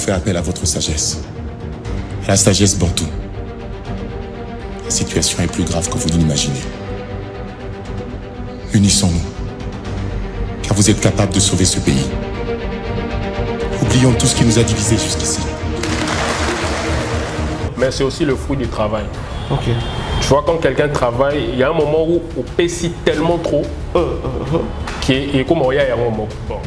faire appel à votre sagesse. À la sagesse bantou. La situation est plus grave que vous ne l'imaginez. Unissons-nous, car vous êtes capables de sauver ce pays. Oublions tout ce qui nous a divisés jusqu'ici. Mais c'est aussi le fruit du travail. Ok. Tu vois, quand quelqu'un travaille, il y a un moment où on pèse tellement trop qu'il est comme il y a un moment. Bon.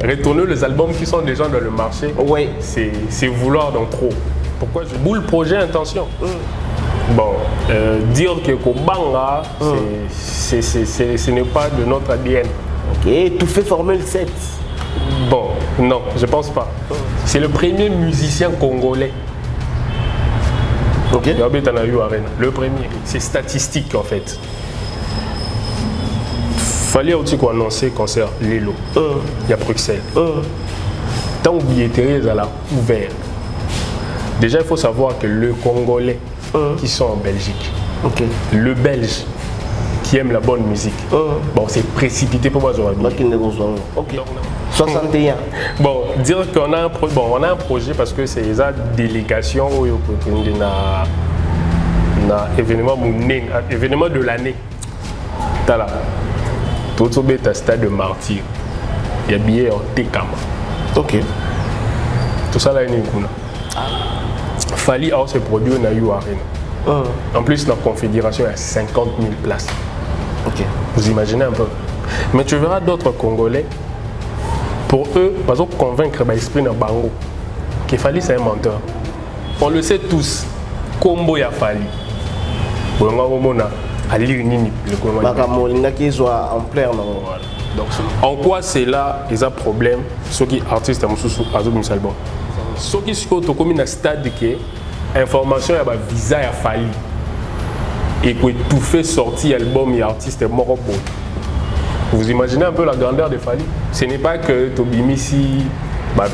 Retourner les albums qui sont déjà dans le marché, c'est vouloir dans trop. Pourquoi je boule projet intention? Bon, dire que Kobanga, ce n'est pas de notre ADN. Ok, tout fait Formule 7. Bon, non, je pense pas. C'est le premier musicien congolais. Ok. Le premier, c'est statistique en fait. Fallait aussi qu'on annonce concert Lelo. Il y a Bruxelles. Tant que billetterie est ouvert. Déjà, il faut savoir que le Congolais qui sont en Belgique, le Belge qui aime la bonne musique, bon, c'est précipité pour moi. Ok. 61. Bon, dire qu'on a un projet parce que c'est la délégation où il y a un événement de l'année. Tout le stade de martyr. Il y a billet en Tekama. Ok. Tout ça là, il y a Fali a ce produit dans la Arena. En plus, dans la confédération, il y a 50 000 places. Ok. Vous imaginez un peu. Mais tu verras d'autres Congolais. Pour eux, par exemple, convaincre l'esprit dans Bango, que Fali c'est un menteur. On le sait tous. Combo ya Fali. Donc, en quoi c'est là ils ont problème ceux qui artistes à album. Ceux qui sont comme un stade que information ya visa ya Fali et que tout fait sortir album et artiste mort. Vous imaginez un peu la grandeur de Fali. Ce n'est pas que Tobimisi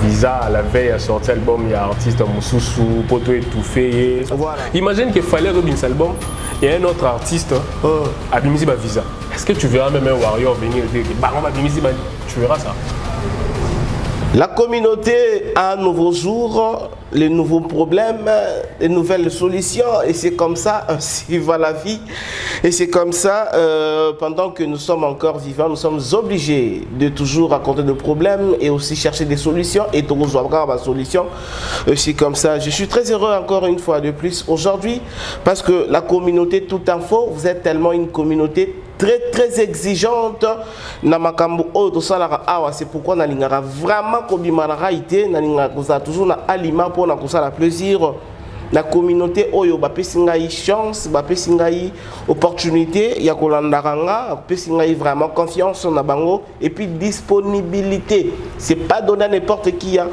visa à la veille à sortir l'album, il y a un artiste Moussoussou, Poto étouffé. Voilà. Imagine qu'il fallait Robin album et un autre artiste à Bimisi visa. Est-ce que tu verras même un Warrior venir dire que tu verras ça? La communauté a un nouveau jour, les nouveaux problèmes, les nouvelles solutions, et c'est comme ça, ainsi va la vie. Et c'est comme ça, pendant que nous sommes encore vivants, nous sommes obligés de toujours raconter des problèmes et aussi chercher des solutions. Et tout la solution, c'est comme ça. Je suis très heureux encore une fois de plus aujourd'hui, parce que la communauté Tout Info, vous êtes tellement une communauté très exigeante. C'est pourquoi nous avons vraiment toujours un aliment pour nous plaisir. La communauté oyo bapesi ngai chance, bapesi ngai opportunité ya kolandaranga, bapesi ngai vraiment confiance na bango et puis disponibilité. C'est pas donné à n'importe qui, hein.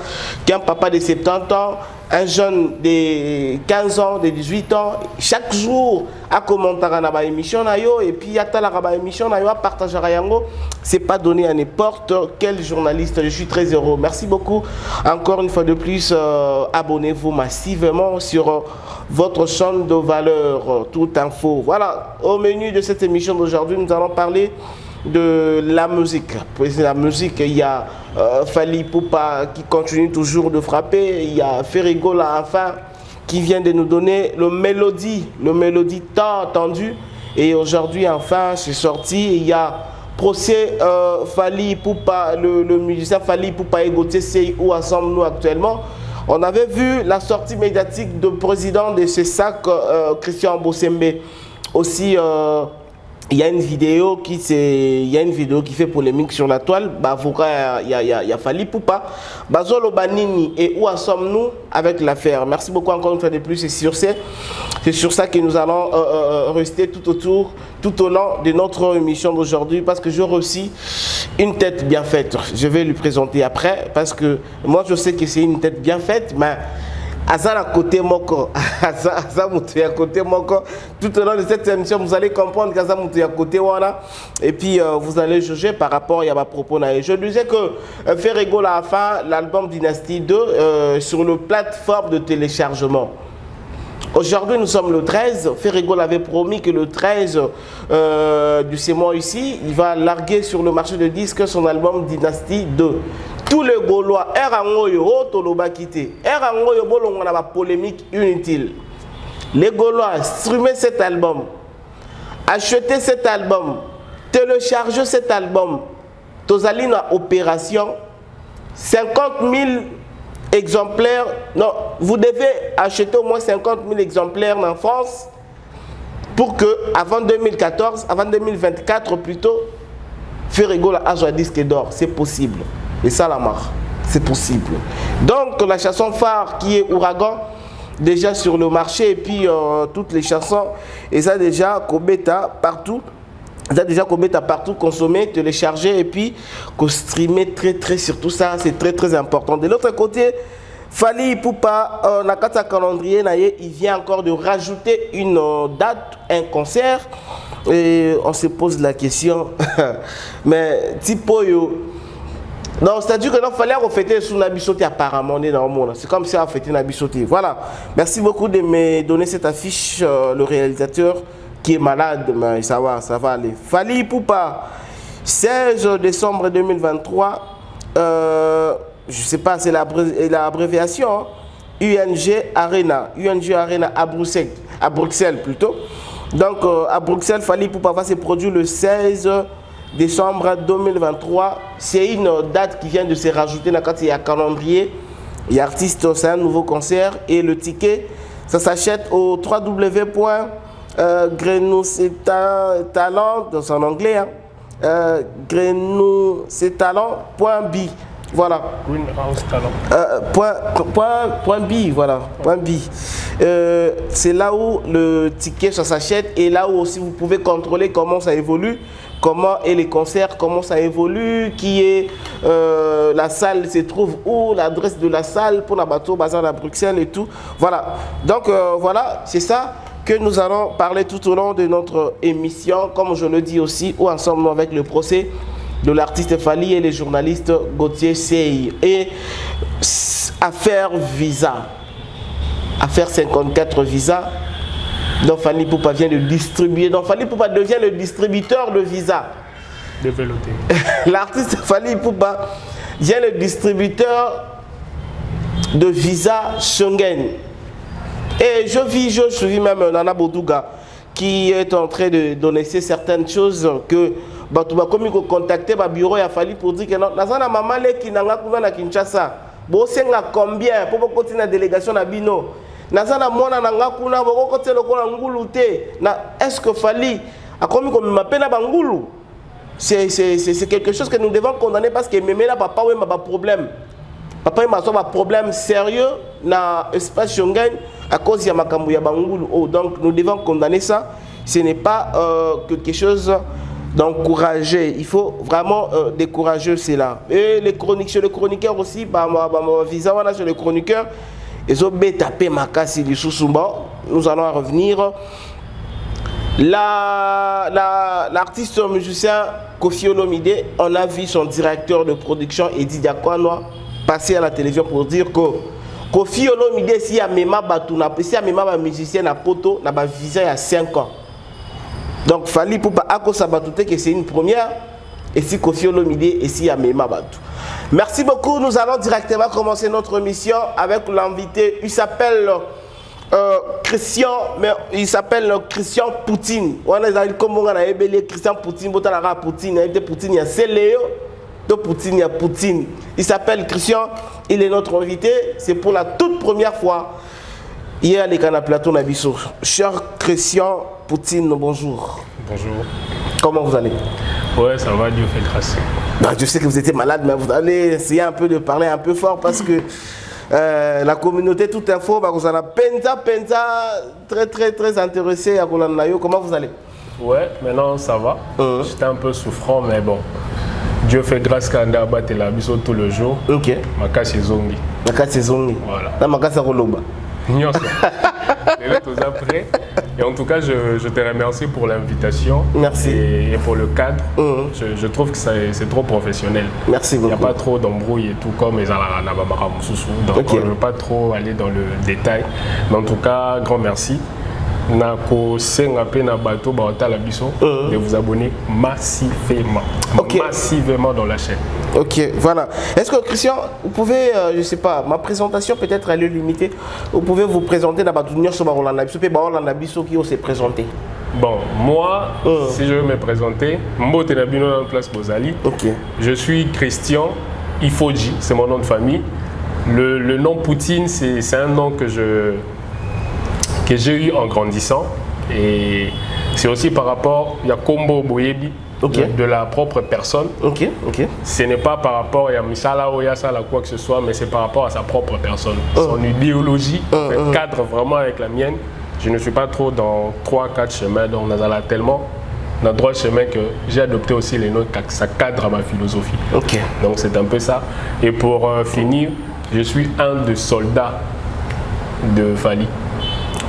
Qu'un papa de 70 ans, un jeune de 15 ans, de 18 ans, chaque jour à commenter na ba émission na yo et puis atala ba émission na yo à partager yango, c'est pas donné à n'importe quel journaliste. Je suis très heureux. Merci beaucoup encore une fois de plus. Abonnez-vous massivement sur votre chaîne de valeur Tout Info. Voilà, au menu de cette émission d'aujourd'hui, nous allons parler de la musique. Pour la musique, il y a Fali Poupa qui continue toujours de frapper. Il y a Ferrigo là, enfin, qui vient de nous donner le mélodie tant attendu. Et aujourd'hui, enfin, c'est sorti. Il y a procès Fali Poupa, le musicien Fali Poupa et Gauthier Sey, où ensemble-nous actuellement. On avait vu la sortie médiatique du président de ce sac, Christian Bossembe. Aussi, il y a une vidéo qui fait polémique sur la toile. Il y a Fali Poupa. Bazolo Banini, et où en sommes-nous avec l'affaire? Merci beaucoup encore une fois de plus. C'est sur ça que nous allons rester tout au long de notre émission d'aujourd'hui, parce que j'aurai aussi une tête bien faite. Je vais lui présenter après, parce que moi je sais que c'est une tête bien faite, mais Azala côté moko, Azamoutou à côté moko. Tout au long de cette émission, vous allez comprendre qu'Azamoutou à côté voilà. Et puis vous allez juger par rapport à ma propos. Je disais que Ferrigo la fin l'album Dynasty 2 sur le plateforme de téléchargement. Aujourd'hui, nous sommes le 13. Ferrigo l'avait promis que le 13 du ce mois ici, il va larguer sur le marché de disques son album Dynasty 2. tous les Gaulois, Erangoyo, Tolobakite, Erangoyo, Bolon, on a la polémique inutile. Les Gaulois, streamer cet album, acheter cet album, télécharger cet album, Tozalina opération, 50 000 exemplaires. Non, vous devez acheter au moins 50 000 exemplaires en France pour que, avant 2014, avant 2024 plutôt, Ferrego a un disque d'or. C'est possible. Et ça, la marque, c'est possible. Donc, la chanson phare qui est Ouragan, déjà sur le marché, et puis toutes les chansons, et ça déjà, Kobeta partout. Ça déjà Kobeta partout consommé, téléchargé, et puis streamer très, surtout ça, c'est très important. De l'autre côté, Fally Ipupa, Nakata calendrier, il vient encore de rajouter une date, un concert, et on se pose la question, mais tipo yo. Non, c'est-à-dire qu'il fallait refêter sous Nabisoté apparemment, on est dans le monde. C'est comme si on fêtait Nabisoté. Voilà. Merci beaucoup de me donner cette affiche, le réalisateur qui est malade, mais ça va aller. Fally Ipupa, 16 décembre 2023, je ne sais pas, c'est l'abréviation, hein? UNG Arena à Bruxelles plutôt. Donc à Bruxelles, Fally Ipupa va se produire le 16 décembre 2023. C'est une date qui vient de se rajouter quand il y a calendrier. Il y a artiste, c'est un nouveau concert et le ticket, ça s'achète au www.grenouxetalent, dans son anglais, hein, grenouxetalent.b. Voilà. Greenhouse Talent. Point B, voilà. Point B. C'est là où le ticket ça s'achète et là où aussi vous pouvez contrôler comment ça évolue, comment est les concerts, comment ça évolue, qui est la salle se trouve où, l'adresse de la salle pour la bateau bazar à Bruxelles et tout. Voilà. Donc voilà, c'est ça que nous allons parler tout au long de notre émission, comme je le dis aussi, ou ensemble avec le procès de l'artiste Fally et les journalistes Gauthier Sey. Et affaire visa, affaire 54 visa, donc Fally Ipupa vient de distribuer, donc Fally Ipupa devient le distributeur de visa. Développé. L'artiste Fally Ipupa vient le distributeur de visa Schengen. Et je vis même Nana Boudouga qui est en train de donner certaines choses que comme il contacté le bureau, il a fallu pour dire que non, na maman qui n'a pas na Kinshasa. Bo senga combien pour continuer la délégation na bino. Na mona na ngakuna bo côté le kola ngulu te. Na est-ce que Fally a comme m'appelle na bangulu. C'est quelque chose que nous devons condamner parce que même là papa ouais ma problème. Papa il m'a un problème sérieux na espace Schengen à cause de makambu ya bangulu. Oh, donc nous devons condamner ça. Ce n'est pas quelque chose d'encourager, il faut vraiment décourager cela. Et les chroniqueurs, le chroniqueur aussi, visa wana sur les chroniqueurs, ils ont tapé makasi du sous-sumba. Nous allons revenir. L'artiste musicien Kofi Olomide, on a vu son directeur de production Eddie Diakwanoa passer à la télévision pour dire que Kofi Olomide, si y a même un musicien à poto, n'a pas visa il y a 5 ans. Donc Fally Ipupa Akosabatouté que c'est une première et si Kofi Olomide et si Amema Batou. Merci beaucoup, nous allons directement commencer notre émission avec l'invité, il s'appelle Christian, mais il s'appelle Christian Poutine. On a dit comme on a ébélé Christian Poutine, Poutine, il y a Céléo, Poutine, il y a Poutine. Il s'appelle Christian, il est notre invité, c'est pour la toute première fois. Hier, les canapes plateau Nabiso. Cher Christian Poutine, bonjour. Bonjour. Comment vous allez? Ouais, ça va, Dieu fait grâce. Bah, je sais que vous étiez malade, mais vous allez essayer un peu de parler un peu fort parce que la communauté Tout Info, bah, vous en avez très intéressé à Kolanayo. Comment vous allez? Ouais, maintenant ça va. J'étais un peu souffrant, mais bon. Dieu fait grâce quand on a battu la biso tout le jour. Ok. Ma casse est zongi. Ma casse est zongi. Voilà. Là, ma casse est roloba. Et en tout cas, je te remercie pour l'invitation. Merci. Et pour le cadre. Je trouve que c'est trop professionnel. Merci beaucoup. Il n'y a pas trop d'embrouille et tout comme les Alanabamara Moussoussou. Donc on ne veut pas trop aller dans le détail. Mais en tout cas, grand merci. Nako senga pe na bateau baota la biso de vous abonner massivement. Massivement dans la chaîne. Ok, voilà. Est-ce que Christian, vous pouvez, je sais pas, ma présentation peut-être elle est limitée. Vous pouvez vous présenter dans Batounia sur Barolanda Biso, puis Barolanda Biso qui s'est présenté. Bon, moi, si je veux me présenter, Mbote Nabino dans la place Bozali. Okay. Je suis Christian Ifoji, c'est mon nom de famille. Le nom Poutine, c'est un nom que j'ai eu en grandissant. Et c'est aussi par rapport, il y a Kombo Boyebi, de la propre personne. Ce n'est pas par rapport à Misala ou Yassala quoi que ce soit, mais c'est par rapport à sa propre personne. Son idéologie cadre vraiment avec la mienne. Je ne suis pas trop dans 3-4 chemins, donc on a tellement dans droit chemin que j'ai adopté aussi les notes, ça cadre à ma philosophie. Donc c'est un peu ça. Et pour finir, je suis un des soldats de Fali.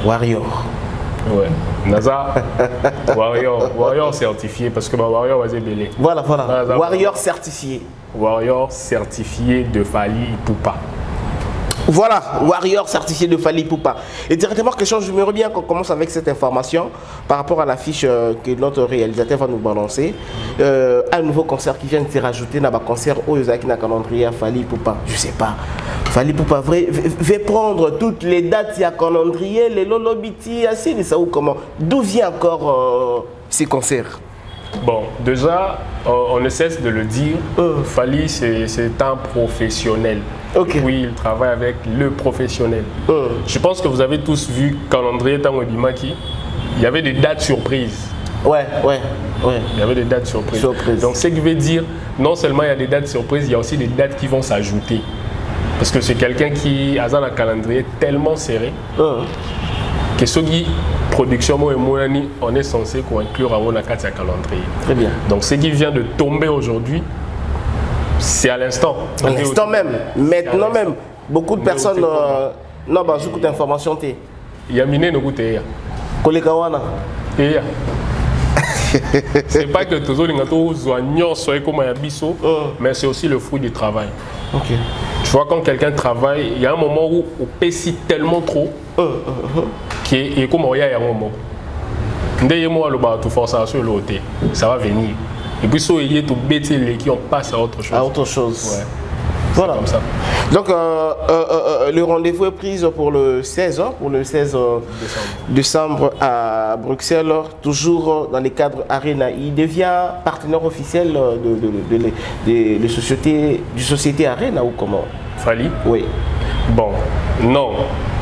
Warrior. Ouais. Naza, warrior certifié, parce que warrior va belé. Voilà. Naza, warrior certifié. Warrior certifié de Fali Ipupa. Voilà, warrior certifié de Fali Ipupa. Et directement, question, j'aimerais bien qu'on commence avec cette information par rapport à l'affiche que notre réalisateur va nous balancer. Un nouveau concert qui vient de se rajouter dans le concert au Yozaki na calendrier à Fali Ipupa. Je sais pas. Fali Ipupa va prendre toutes les dates à calendrier, les lolobiti, assez de ça ou comment. D'où vient encore ces concerts? Bon, déjà, on ne cesse de le dire, Fali c'est un professionnel. Oui, il travaille avec le professionnel. Je pense que vous avez tous vu calendrier Tango Bimaki, il y avait des dates surprises. Ouais. Il y avait des dates surprises. Donc, ce qui veut dire, non seulement il y a des dates surprises, il y a aussi des dates qui vont s'ajouter. Parce que c'est quelqu'un qui a un calendrier tellement serré que ce qui production on est censé inclure un calendrier. Très bien. Donc ce qui vient de tomber aujourd'hui, c'est à l'instant. À l'instant même. Maintenant même. Beaucoup de personnes non bah beaucoup d'informations té. Il y a miné no goûter. Kolekawana. C'est pas que tous les gâteaux soient comme un biseau, mais c'est aussi le fruit du travail. Tu vois, quand quelqu'un travaille, il y a un moment où on pèse tellement trop et comme il y a un moment. Ça va venir. Et puis, si il y a tout bêter qui on passe à autre chose. À autre chose. Ouais. Voilà. Comme ça. Donc, le rendez-vous est pris pour le 16, décembre à Bruxelles, toujours dans les cadres Arena. Il devient partenaire officiel de société Arena ou comment? Fali? Oui. Bon, non.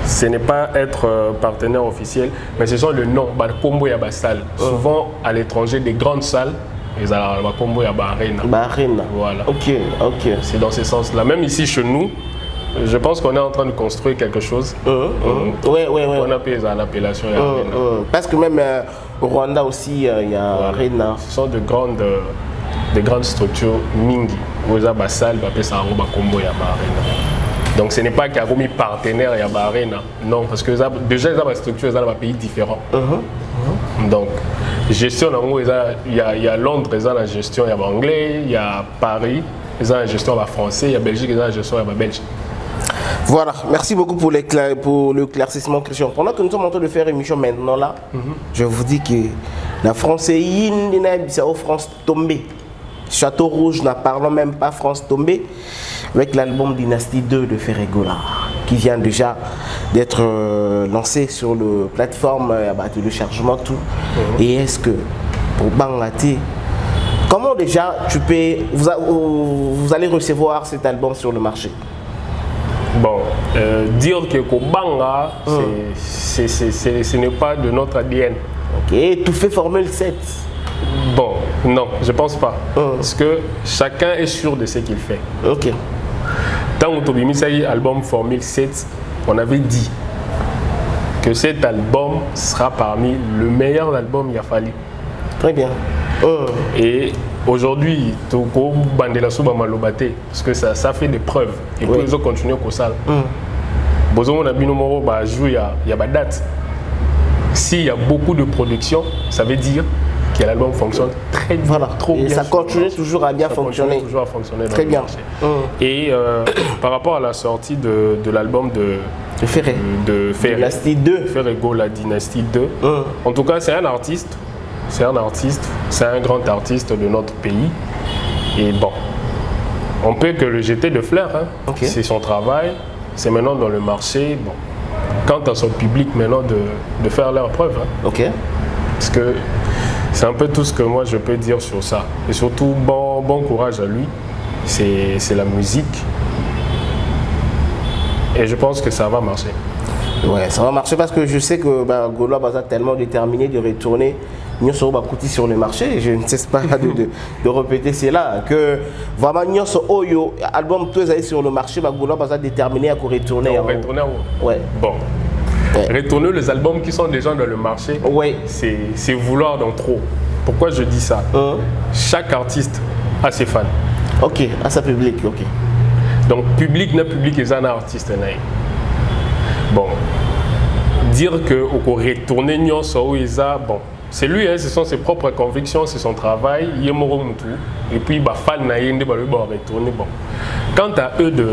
Ce n'est pas être partenaire officiel, mais ce sont le nom. Combo et salle. Souvent à l'étranger, des grandes salles. Ils ont combo et Arena. Voilà. Ok. C'est dans ce sens-là. Même ici chez nous, je pense qu'on est en train de construire quelque chose. Oui. On appelle l'appellation Arena. Parce que même au Rwanda aussi, il y a Arena. Ce sont de grandes structures mingi. Où ils ont des salles, ils appellent ça combo et Arena. Donc ce n'est pas qu'il y a un partenaire et Arena. Non, parce que déjà, ils ont des structures dans des pays différents. Donc, gestion, il y a Londres, ils ont la gestion, il y a l'anglais, il y a Paris, ils ont la gestion français, il y a Belgique, ils ont la gestion belge. Voilà, merci beaucoup pour l'éclaircissement, Christian. Pendant que nous sommes en train de faire émission maintenant là, je vous dis que la France est France tombée. Château Rouge, n'en parlons même pas, France tombée, avec l'album Dynastie 2 de Ferregola, qui vient déjà d'être lancé sur la plateforme de chargement tout. Et est-ce que pour Bangati, comment déjà vous allez recevoir cet album sur le marché? Bon, dire que Kobanga, ce n'est pas de notre ADN. Ok, tout fait Formule 7. Bon, non, je pense pas. Parce que chacun est sûr de ce qu'il fait. Ok. Dans notre album Formule 7, on avait dit que cet album sera parmi le meilleur album Yafali. Très bien. Et aujourd'hui, Toko Bandela Souba Malobate, parce que ça fait des preuves. Et puis ils ont continué comme ça. Bozo na bino moro il y a date. S'il y a beaucoup de production, ça veut dire que l'album fonctionne très bien. Voilà. Trop et bien. ça continue toujours à bien fonctionner. Toujours à fonctionner dans très le bien. marché. Et par rapport à la sortie de l'album de Ferré. Dynastie 2. Ferrego, la Dynastie 2. En tout cas, c'est un artiste. C'est un grand artiste de notre pays. Et bon, on peut que le jeter de fleurs. Hein. Okay. C'est son travail. C'est maintenant dans le marché. Bon, quant à son public maintenant de faire leur preuve. Hein. Ok. Parce que c'est un peu tout ce que moi je peux dire sur ça. Et surtout, bon courage à lui. C'est la musique. Et je pense que ça va marcher. Ouais, ça va marcher parce que je sais que Gaulois Baza tellement déterminé de retourner Nyonso Bakouti sur le marché. Je ne cesse pas de répéter cela. Que vraiment Nyonso Oyo, album tous allés sur le marché, Gaulois Baza déterminé à retourner. Retourner ouais. Bon. Ouais. Retourner les albums qui sont déjà dans le marché, ouais. C'est vouloir dans trop. Pourquoi je dis ça? Chaque artiste a ses fans. Ok, à sa public, ok. Donc public n'est public et un artiste. Bon, dire que retourner Nyonso Isa, bon, c'est lui, hein, ce sont ses propres convictions, c'est son travail, Yemoro Moutou, et puis fan Nayende va retourner. Bon, quant à eux de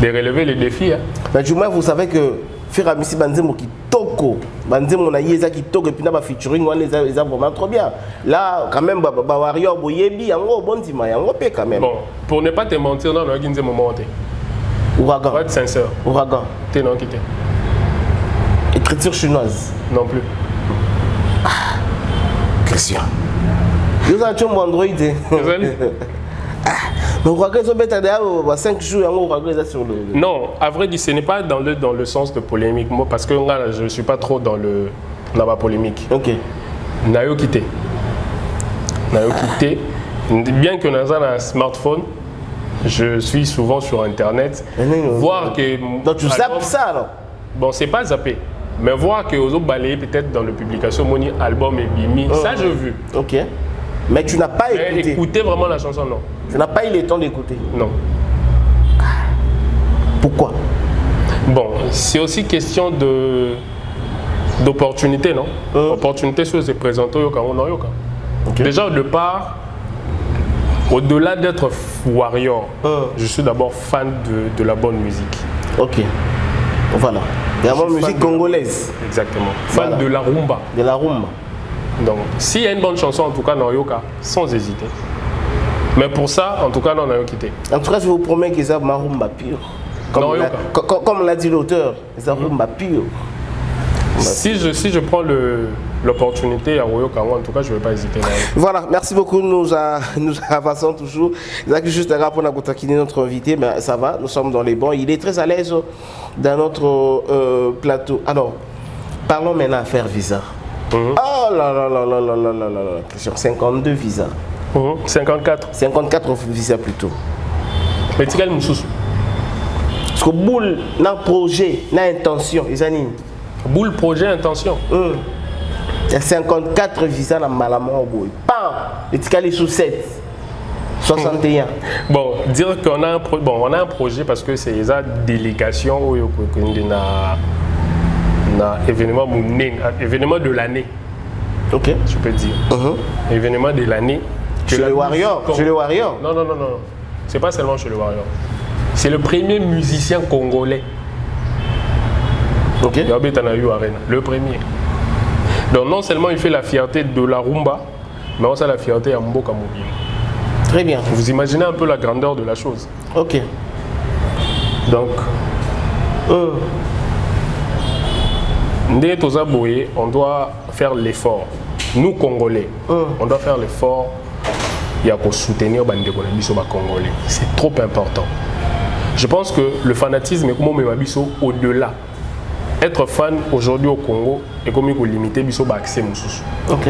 relever les défis. Hein. Du moins, vous savez que Ferramisi Banzemo qui toko, Banzemo na Yeza qui toko, et puis na featuring, on les a vraiment trop bien. Là, quand même, Warrior Boyebi, yango bon tima, yango pe quand même. Bon, pour ne pas te mentir, non, on a un moment. Ouragan. Pour être sincère. Ouragan. T'es non quitté. Écriture chinoise. Non plus. Christian. Vous avez un Android. Mais Ouragan, ils ont mis 5 jours, Ouragan est sur le. Non, à vrai dire, ce n'est pas dans le sens de polémique. Moi, parce que là, je ne suis pas trop dans la polémique. Ok. Nayo quitté. Bien que nous avons un smartphone, je suis souvent sur Internet. Voir que. Donc tu zappes ça alors? Bon, c'est pas zappé. Mais voir que aux autres balayés peut-être dans la publication Moni album et Bimi, ça j'ai vu. Ok. Mais tu n'as pas écouté. Écouter vraiment la chanson, non. Tu n'as pas eu le temps d'écouter. Non. Pourquoi? Bon, c'est aussi question d'opportunité, non? Opportunité sur se présenter au Yoka. Okay. Déjà au départ, au-delà d'être warrior, je suis d'abord fan de la bonne musique. Ok. Voilà. De la bonne musique congolaise. Exactement. Fan de la rumba. De la rumba. Donc, s'il y a une bonne chanson, en tout cas, dans Yoka, sans hésiter. Mais pour ça, en tout cas, non, on a quitté. En tout cas, je vous promets que ça ma rumba pure. Comme l'a dit l'auteur, ça rumba pure. Si je prends l'opportunité à Royoka, en tout cas, je ne vais pas hésiter. Voilà, merci beaucoup. Nous avançons toujours. Juste un rapport pour taquiner notre invité, mais ça va, nous sommes dans les bons. Il est très à l'aise dans notre plateau. Alors, parlons maintenant affaire visa. Oh là là là là là là là là, question 52 visas. 54. 54 visas plutôt. Mais tu quel moussous? Parce que boule, n'a projet, n'a intention, Isanine. Boule, projet, intention. Il y a 54 visas dans Malamon. Pam! Les ticales sous 7. 61. Bon, dire qu'on a un projet parce que c'est une délégation où il y a un événement de l'année. Ok. Je peux dire. Événement de l'année. Chez le Warrior. Chez le Warrior. Non. C'est pas seulement chez le Warrior. C'est le premier musicien congolais. Ok. Le premier. Donc non seulement il fait la fierté de la rumba, mais aussi la fierté à Mboka Mobile. Très bien. Vous imaginez un peu la grandeur de la chose. Ok. Donc, on doit faire l'effort. Nous Congolais, on doit faire l'effort. Il y a qu'à soutenir les Congolais. C'est trop important. Je pense que le fanatisme est comme au-delà. Être fan aujourd'hui au Congo est comme limiter l'accès à ok.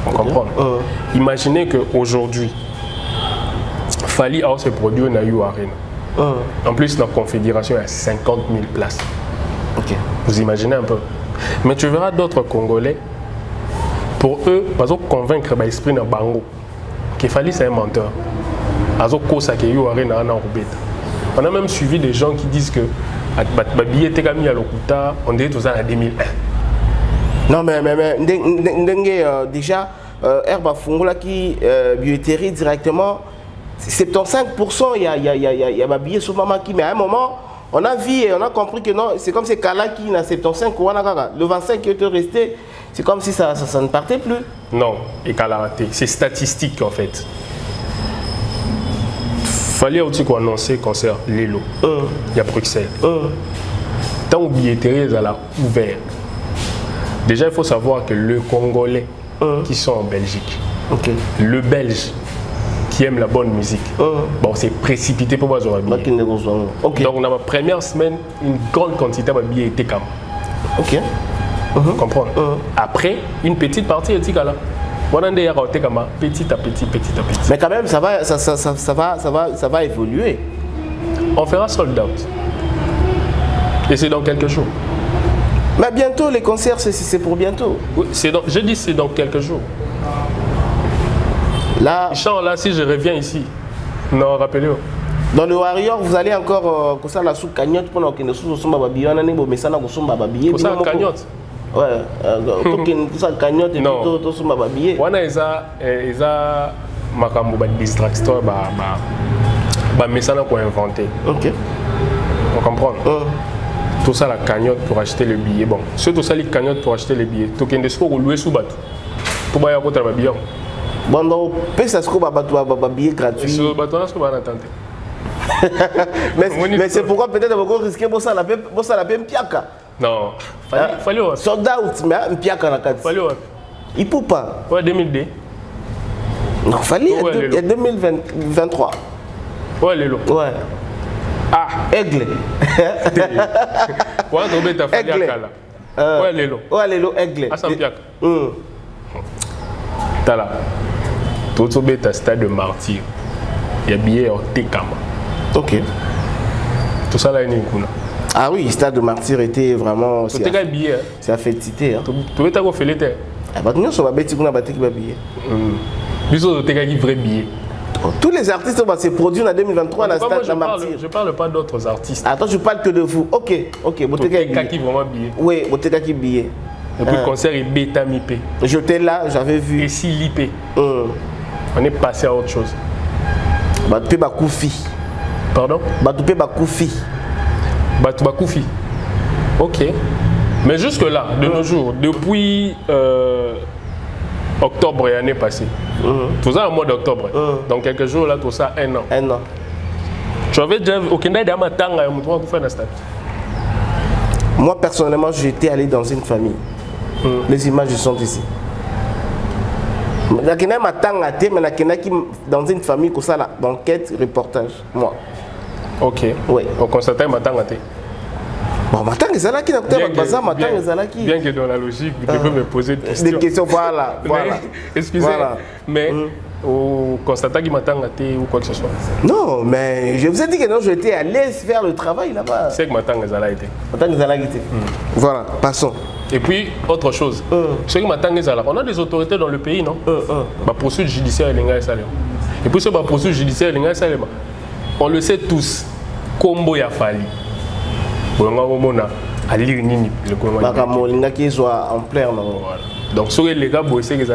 On comprend. Imaginez qu'aujourd'hui, Fali a ses produits dans la Arena. En plus, dans la confédération, il y a 50 000 places. Okay. Vous imaginez un peu. Mais tu verras d'autres Congolais, pour eux, ils ont convaincre l'esprit de Bango que Fali c'est un menteur. Ils ont causé que la Arena on a même suivi des gens qui disent que billet était mis à l'Okuta, on est tous en 2001. Non, mais déjà, Herba Fungola qui billetterie directement. 75% il y a billet sur maman qui, mais à un moment, on a vu et on a compris que non, c'est comme ces cas-là qui n'a 75, le 25 qui était resté, c'est comme si ça ne partait plus. Non, et qu'à la raté. C'est statistique en fait. Fallait aussi qu'on annonce concert Lelo. Il y a Bruxelles. Tant que billetterie est ouvert. Déjà, il faut savoir que le Congolais qui sont en Belgique, le Belge qui aime la bonne musique, bon, c'est précipité pour voir un billet. Donc, dans ma première semaine, une grande quantité de billets était comme. Vous comprenez? Après, une petite partie est là. Petit à petit. Mais quand même, ça va évoluer. On fera sold out. Et c'est dans quelques jours. Mais bientôt, les concerts, c'est pour bientôt. Oui, je dis c'est dans quelques jours. Là, si je reviens ici, non, rappelez-vous. Dans le Warrior, vous allez encore comme ça la sous cagnotte pour que nous soyons babillés, on a des messages pour nous babillés. Pour ça cagnotte. Ouais, tout ça cagnotte et tout ça babillés. On a makambo ba distraction ba message pour inventer. OK. On comprend. Tout ça la cagnotte pour acheter le billet. Bon, surtout ça les cagnottes pour acheter le billet. Tout qu'un sport louer sous bateau. Pour bailler contre le billet. Bon, donc, ça se trouve à billet gratuit. Sur le bateau, là, ce qu'on va attendre. Mais c'est pourquoi peut-être on va risquer pour ça la peine piaka. Non, fallait. Sold out, mais un piaka dans la carte. Fallait. Il peut pas. Ouais, 2002. Non, fallait. Il y a 2023. Ouais, les lots. Ouais. Ah, aigle. Ouais, donc t'as fallu à Kala. Ouais, les lots. Ouais, les lots, aigle. Ah, c'est piaka. T'as là. Tout ce bête à stade de martyr. Il y a billet en Tekama. Ok. Tout ça là, il y a une kuna. Ah oui, stade de martyr était vraiment. C'est un billet. C'est à féliciter. Tu veux t'avoir fait l'été. Ah bah nous sommes bêtis qu'on a battu qui va billet. Nous sommes des vrais billets. Tous les artistes vont se produire en 2023 dans le stade de martyr. Je parle pas d'autres artistes. Attends, je parle que de vous. Ok. Boteka qui vraiment billet. Oui, Boteka qui billet. Et puis le concert est bêta mipé. J'étais là, j'avais vu. Et si lipé. On est passé à autre chose. Batoupé Bakoufi. Pardon? Batoupé Bakoufi. Bakoufi. Ok. Mais jusque là, de nos jours, depuis octobre et l'année passée, tout ça en mois d'octobre. Donc quelques jours là, tout ça, un an. Un an. Tu avais déjà aucun d'ailleurs matin à mon faire un stade. Moi personnellement, j'étais allé dans une famille. Les images sont ici. Dans une famille comme ça, d'enquête, reportage, moi. Ok. Oui. On constate un matin. Bon, matin, les alaki n'a pas bazar, matin, les alaki. Bien que dans la logique, vous devez me poser des questions. Des questions, voilà. Excusez, mais au constatant qu'il matin ou quoi que ce soit. Non, mais je vous ai dit que non, j'étais à l'aise faire le travail là-bas. C'est que matin, les alaki. Matin, les alaki. Voilà, passons. Et puis, autre chose. Ce que matin, les alaki. On a des autorités dans le pays, non? Ma poursuite judiciaire, et puis, ce ma poursuite judiciaire, on le sait tous. Combo ya fali. Qui soit en plein. Donc, sur les gars, c'est que ça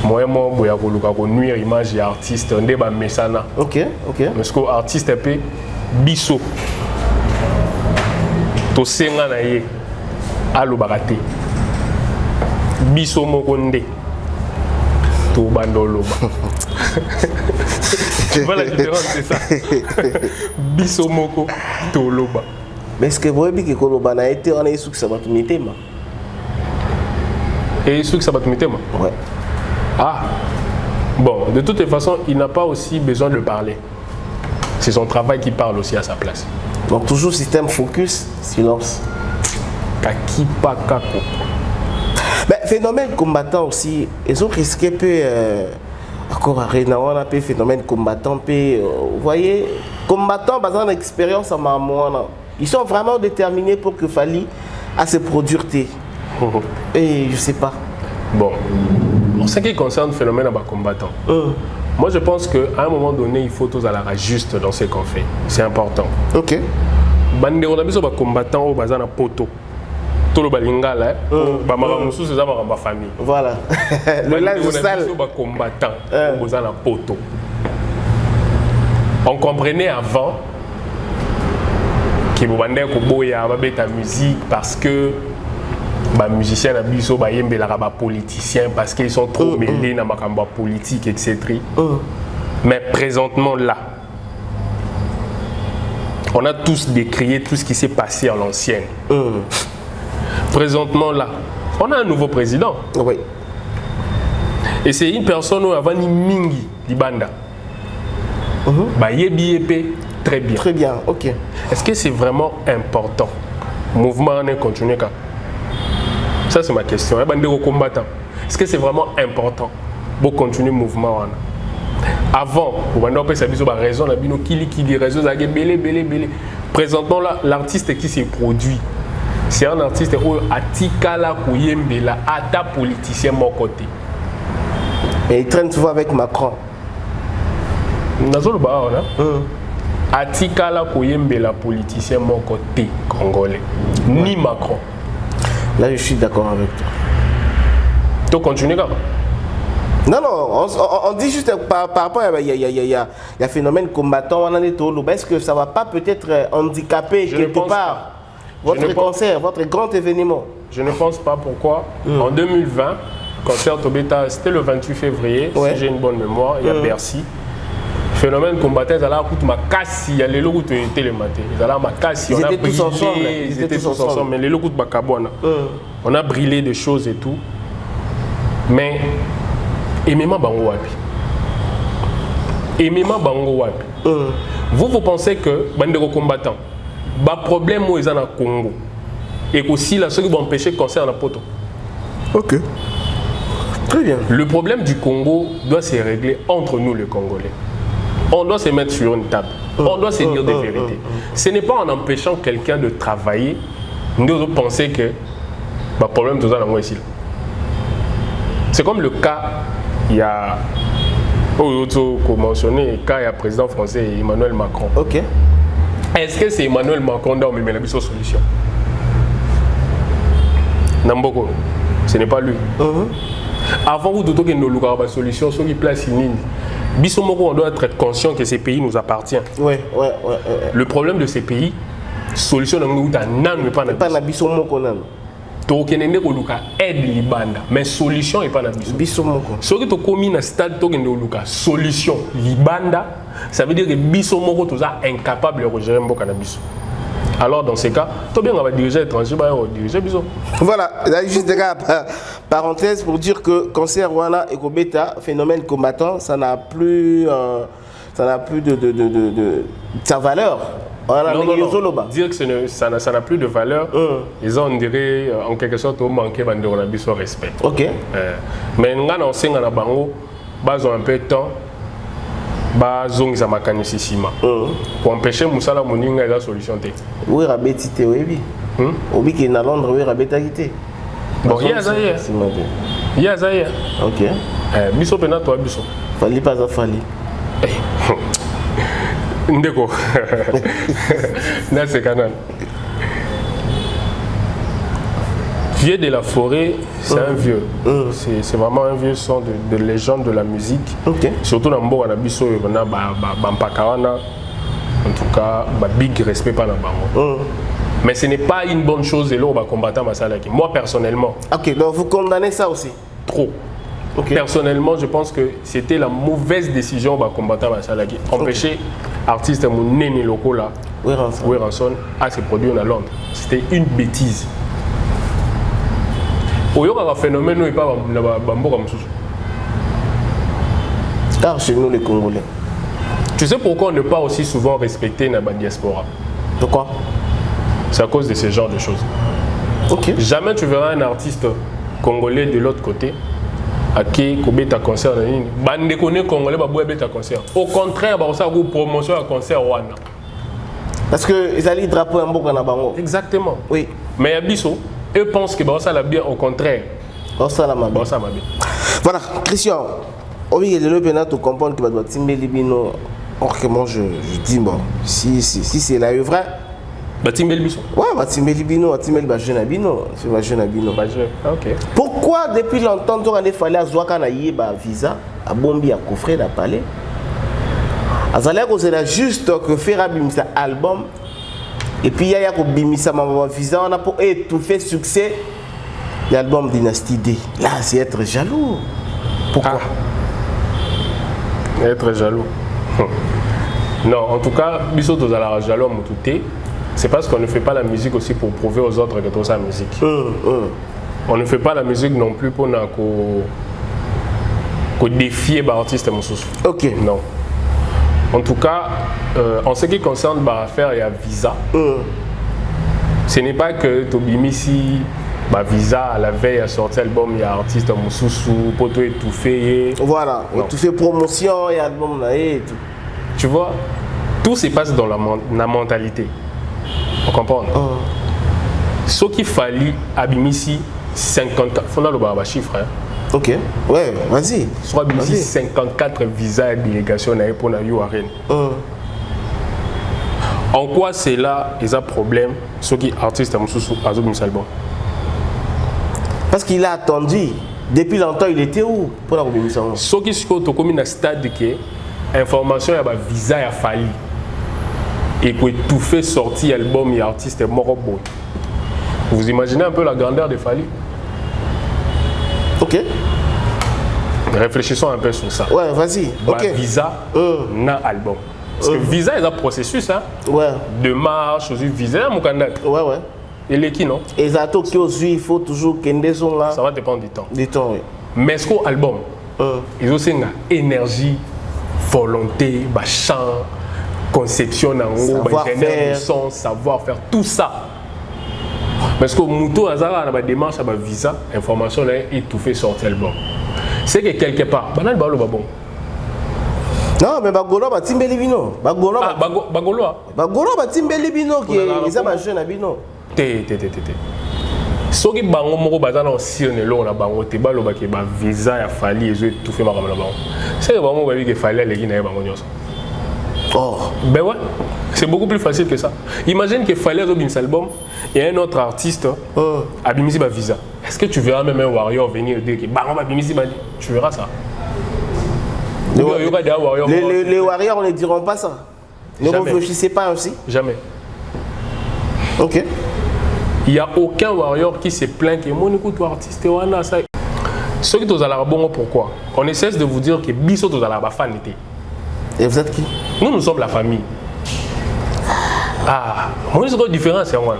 moi, je nuire l'image des artistes. On débat mesana. Ok. Parce que l'artiste est biso. To senga na ye alo bagate. Biso mokonde. To bandolo. Tu vois la différence, c'est ça. Bisomoko, Toloba. Mais est-ce que vous avez dit que Koloba n'a été en est sous que ça va te mettre? Et sous que ça va te mettre? Ouais. Ah. Bon, de toutes les façons, il n'a pas aussi besoin de parler. C'est son travail qui parle aussi à sa place. Donc toujours système focus, silence. Kaki Pakako. Mais phénomène combattant aussi, ils ont risqué peu. Encore on a fait phénomène combattant, vous voyez, combattant basé en expérience en maman. Ils sont vraiment déterminés pour que Fali à se produire. Et je sais pas. Bon, en ce qui concerne le phénomène combattant, moi je pense qu'à un moment donné, il faut tous à la juste dans ce qu'on fait. C'est important. Ok. On a besoin de combattants au basé en poto. tout le balingala bamamusu c'est ça ma famille voilà le linge sale ba combattant boza na poto on comprenait avant que bobande ko boya ba beta musique parce que ba musiciens na biso ba yembela ba politiciens parce qu'ils sont trop mêlés na makambo politique etc. Mais présentement là on a tous décrié tout ce qui s'est passé à l'ancienne. Présentement là, on a un nouveau président. Oui. Et c'est une personne où avant ni mingi libanda. Bah yebi très bien. Très bien, ok. Est-ce que c'est vraiment important? Mouvement on est continué quand? Ça c'est ma question. Combattant. Est-ce que c'est vraiment important pour continuer le mouvement? Avant, on a raison, présentement là, l'artiste qui s'est produit, c'est un artiste qui a tikala koyembela ata politicien mon côté. Et il traîne souvent avec Macron. Nazolo ba on a atikala koyembela politicien mon côté congolais. Ni Macron. Là je suis d'accord avec toi. Tu continues quand? Non, on dit juste par rapport à il y a phénomène combattant, on en est au est-ce que ça ne va pas peut-être handicaper quelque part votre concert, votre grand événement? Je ne pense pas. Pourquoi? En 2020, concert Tobeta, c'était le 28 février, si j'ai une bonne mémoire, il y a Bercy. Phénomène combattant, ils allaient à ma casse, il y a les logos de le matin. Ils allaient à ma casse, on a brillé, ils étaient tous ensemble, mais les logos de Bakabouana. On a brillé des choses et tout. Mais Emema Bango Wapi. Emema Bango Wapi. Vous pensez que Bandego combattant, le problème où ils ont au Congo et aussi là ceux qui vont empêcher le concert dans la poto. Ok. Très bien. Le problème du Congo doit se régler entre nous les Congolais. On doit se mettre sur une table. On doit se dire des vérités. Ce n'est pas en empêchant quelqu'un de travailler, nous devons penser que le problème tout ça dans moi ici. C'est comme le cas. Il y a mentionné le cas, il y a le président français Emmanuel Macron. Ok. Est-ce que c'est Emmanuel Macron qui a mis la solution? Namboko, ce n'est pas lui. Avant vous de trouver une solution, ceux qui placent une ligne, on doit être conscient que ces pays nous appartiennent. Ouais. Le problème de ces pays, solution n'est pas la Tokenende koluka aide libanda mais solution est pas na biso. Biso moko. Soki to komi na stade tokende koluka solution libanda, ça veut dire que biso moko toza incapable de gérer mboka na biso. Alors dans ces cas, to bien on va diriger étranger ba diriger biso. Voilà, juste des gars parenthèse pour dire que cancer wana et Kobeta phénomène combattant, ça n'a plus de sa valeur. Non. Dire que ça n'a plus de valeur, ils ont, on dirait, en quelque sorte, au manqué de respect. Ok. Mais nous avons un peu de temps, ils ont pour empêcher Moussala Mouninga la solution. Oui, rabetité, oui. Obi qui est à Londres, oui, rabetité. Bon, il y a Zahir. Il y a Zahir. Ok. Biso pena toi, biso. Fali pas à Fali. Ndeko. C'est canal. Vieux de la forêt, c'est un vieux. C'est vraiment un vieux son de légende de la musique. Okay. Surtout dans Mboka Nabiso, on a Bampakawana. En tout cas, big respect par la bango. Mais ce n'est pas une bonne chose de l'eau combattre Masalaki. Moi personnellement. Ok, donc vous condamnez ça aussi? Trop. Okay. Personnellement, je pense que c'était la mauvaise décision de combattre Masalaki. Empêcher artiste Mounene locaux là, Ranson, à se produire à Londres. C'était une bêtise. Il y a un phénomène où il n'y a pas de car chez nous les Congolais. Tu sais pourquoi on n'est pas aussi souvent respecté dans la diaspora? Pourquoi? C'est à cause de ce genre de choses. Okay. Jamais tu verras un artiste congolais de l'autre côté à qui Kobeta concert bande connaît congolais ba beta concert. Au contraire, ba ça go promotion à concert wana. Parce que ils allaient drapeau en Mboka na bango. Exactement. Oui. Mais Abisso, eux pensent que ça la bien au contraire. Ça la bien. Voilà, Christian. Oui, il y a le pénal pour comprendre que bah timber libino. Or que moi je dis bon, si c'est la vrai, Batimbel Biso. Ouais, Batimbel Bino, Batimbel Bajena Bino. C'est Bajena Bino. Ok. Pourquoi depuis longtemps, il fallait avoir un visa à Bombi à coffrer à palais? C'est juste que faire un album et puis il y a un visa on a pour étouffer succès de l'album Dynasty D. Là, c'est être jaloux. Pourquoi? Être jaloux. Non, en tout cas, Biso Tozala jaloux à Moutouté. C'est parce qu'on ne fait pas la musique aussi pour prouver aux autres que c'est la musique. On ne fait pas la musique non plus pour défier l'artiste. Ok. Non. En tout cas, en ce qui concerne l'affaire, il y a visa. Ce n'est pas que Tobimisi, visa à la veille a sorti l'album, il y a artiste Moussoussou, Poto étouffé. Voilà, tu fais promotion et album là et tout. Tu vois, tout se passe dans la mentalité. Vous comprenez? Ce qu'il fallait Abimisi 50, il faut le chiffre. Hein. Ok, ouais, vas-y. Soit Abimisi 54 visas et délégations pour la URN. En quoi c'est là il y a un problème ce qui artiste à album? Parce qu'il a attendu. Depuis longtemps, il était où pour la Robinson? Ce qui est comme un stade que information il y a un visa à fallu. Et pour tout fait sortir album et artiste mort. Vous imaginez un peu la grandeur de Fali? Ok. Réfléchissons un peu sur ça. Ouais, vas-y. Ok. Visa, na album. Parce que visa est un processus hein, de marche, visa, mon candidat. Ouais, ouais. Et les qui non? Et ça, il faut toujours qu'il y ait là. Ça va dépendre du temps. Du temps, oui. Mais ce qu'au album, ils ont aussi une énergie, volonté, chant, conception, savoir-faire, tout ça. Parce que Mouto Azara a une démarche, a visa, information et tout fait sortir l'album. C'est que quelque part, banal balo bon. Non, mais Bagolo va timbeli bino. Bagolo va timbeli bino qui est ma jeune bino. Té. Ce qui bango moko bazana aussi on est là on a bango te balo ba ke ba visa ya fali et tout fait makamala bango. C'est que bango ba bi ke fali les guinéens bango nyonso. Oh, ben ouais, c'est beaucoup plus facile que ça. Imagine qu'il fallait un album et un autre artiste a Bimisi ba visa. Est-ce que tu verras même un warrior venir dire que on va Bimisi ba? Tu verras ça. Les warriors ne diront pas ça. Ne réfléchissez pas aussi. Jamais. Ok. Il n'y a aucun warrior qui se plaint que mon écoute artiste wana ça. Ceux qui sont à la bon pourquoi? On essaie de vous dire que Biso sont à la fan était. Et vous êtes qui? Nous sommes la famille. Ah, moi c'est quoi la différence c'est moi.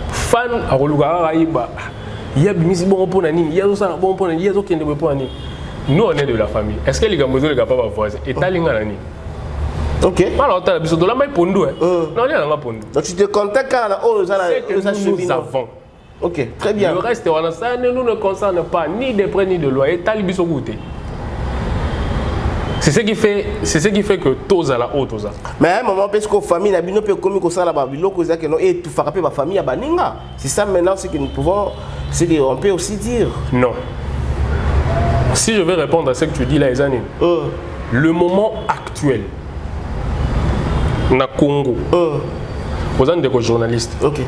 Fan à Rolugara Iba. Il y a Bimisi bon pour nani, il y a ça bon pour nani, il y a aucun de pour nani. Nous on est de la famille. Est-ce que les gars les gars pas voisin et talinga nani? Ok. Alors tu as Biso de la main pondu hein. Non, il y a pas pondu. Donc tu te contactes quand nous avons. Ok, très bien. Le reste ça ne nous concerne pas ni de près ni de loin et Talibiso goûter. C'est ce qui fait que Toza la haute Toza. Mais à un moment parce que famille n'a pas pu comme ça là-bas, que non et tout frapper ma famille à Baninga. C'est ça maintenant ce que nous pouvons, c'est qu'on peut aussi dire. Non. Si je vais répondre à ce que tu dis là, Ezani, le moment actuel, na Congo, vous êtes des journalistes. Ok.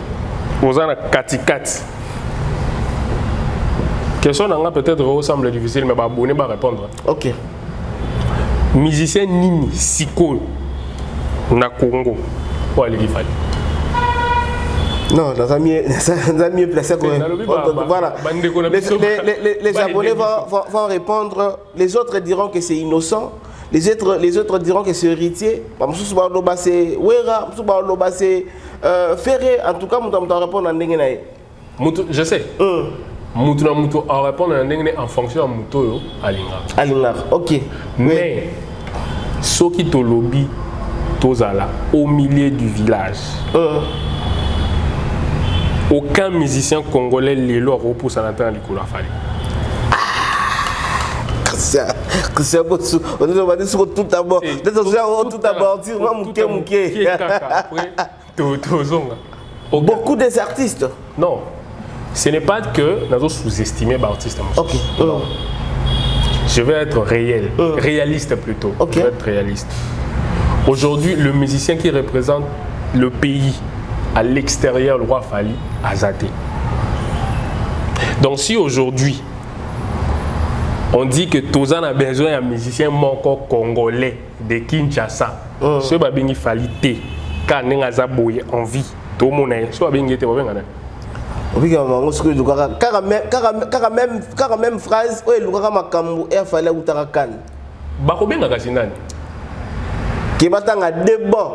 Vous êtes Kati. Question peut-être ressemble difficile, mais abonné va répondre. Ok. Musicien Nini Siko na Congo pour aller vivre. Non, dans un mieux placé que voilà. Les Japonais vont répondre, les autres diront que c'est innocent, les autres diront que c'est héritier. C'est Wera, c'est Ferré. En tout cas, on va répondre en Ndengene. Je sais. Moutou en répondre en fonction de Moutou Alingar. Ok. Mais ceux qui te lobby, Tozala, au milieu du village. Aucun musicien congolais les lois repousse à l'intérieur du Koula Fali. C'est bon, on va dire tout d'abord. Tout d'abord, dire mouké. Beaucoup des artistes. Non. Ce n'est pas que nous avons sous-estimé l'artiste. Ok. Je vais être réaliste plutôt. Okay. Je vais être réaliste. Aujourd'hui, le musicien qui représente le pays à l'extérieur, le roi Fali Azate. Donc si aujourd'hui, on dit que Tozan a besoin d'un musicien moko congolais de Kinshasa, ce babingi Fali T, quand on a envie, tout le monde a ce babingi T, oui, car même phrase, oui, le gars makambu et fallait ou tarakan. Bakobenga kasinani. Qui batanga débat.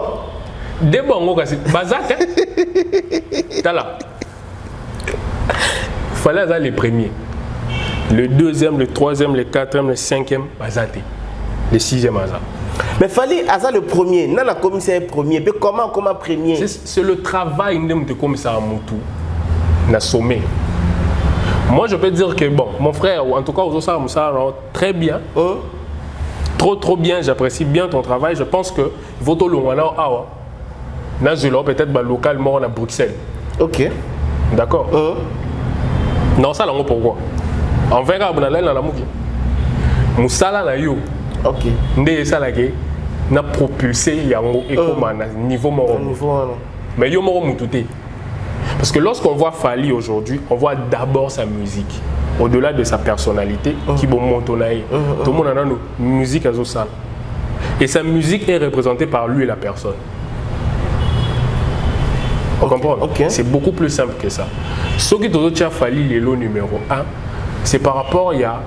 Débat ngo kasi bazate. Tala. Fallait avoir les premiers. Le deuxième, le troisième, le quatrième, le cinquième, bazate. Le sixième hasard. Mais fallait hasard le premier. Non, la commissaire premier. Mais comment premier? C'est le travail de commissaire Moutou. Sommet. Moi je peux dire que bon, mon frère, ou en tout cas aux autres, très bien, trop bien, j'apprécie bien ton travail. Je pense que votre longana awa, nazelo peut-être localement à Bruxelles. Ok. D'accord. Non ça là pourquoi? En fait, on a la mouki. Moussala na yo. Ok. Ndé ça là que na propulsé yango et comme à niveau moro. Mais yo moro mutute. Parce que lorsqu'on voit Fali aujourd'hui, on voit d'abord sa musique, au-delà de sa personnalité, qui bon montonaï. Tout le monde a une musique à Zossal. Et sa musique est représentée par lui et la personne. Vous comprenez? C'est beaucoup plus simple que ça. Ce qui est Fali, le lot numéro 1, c'est par rapport à,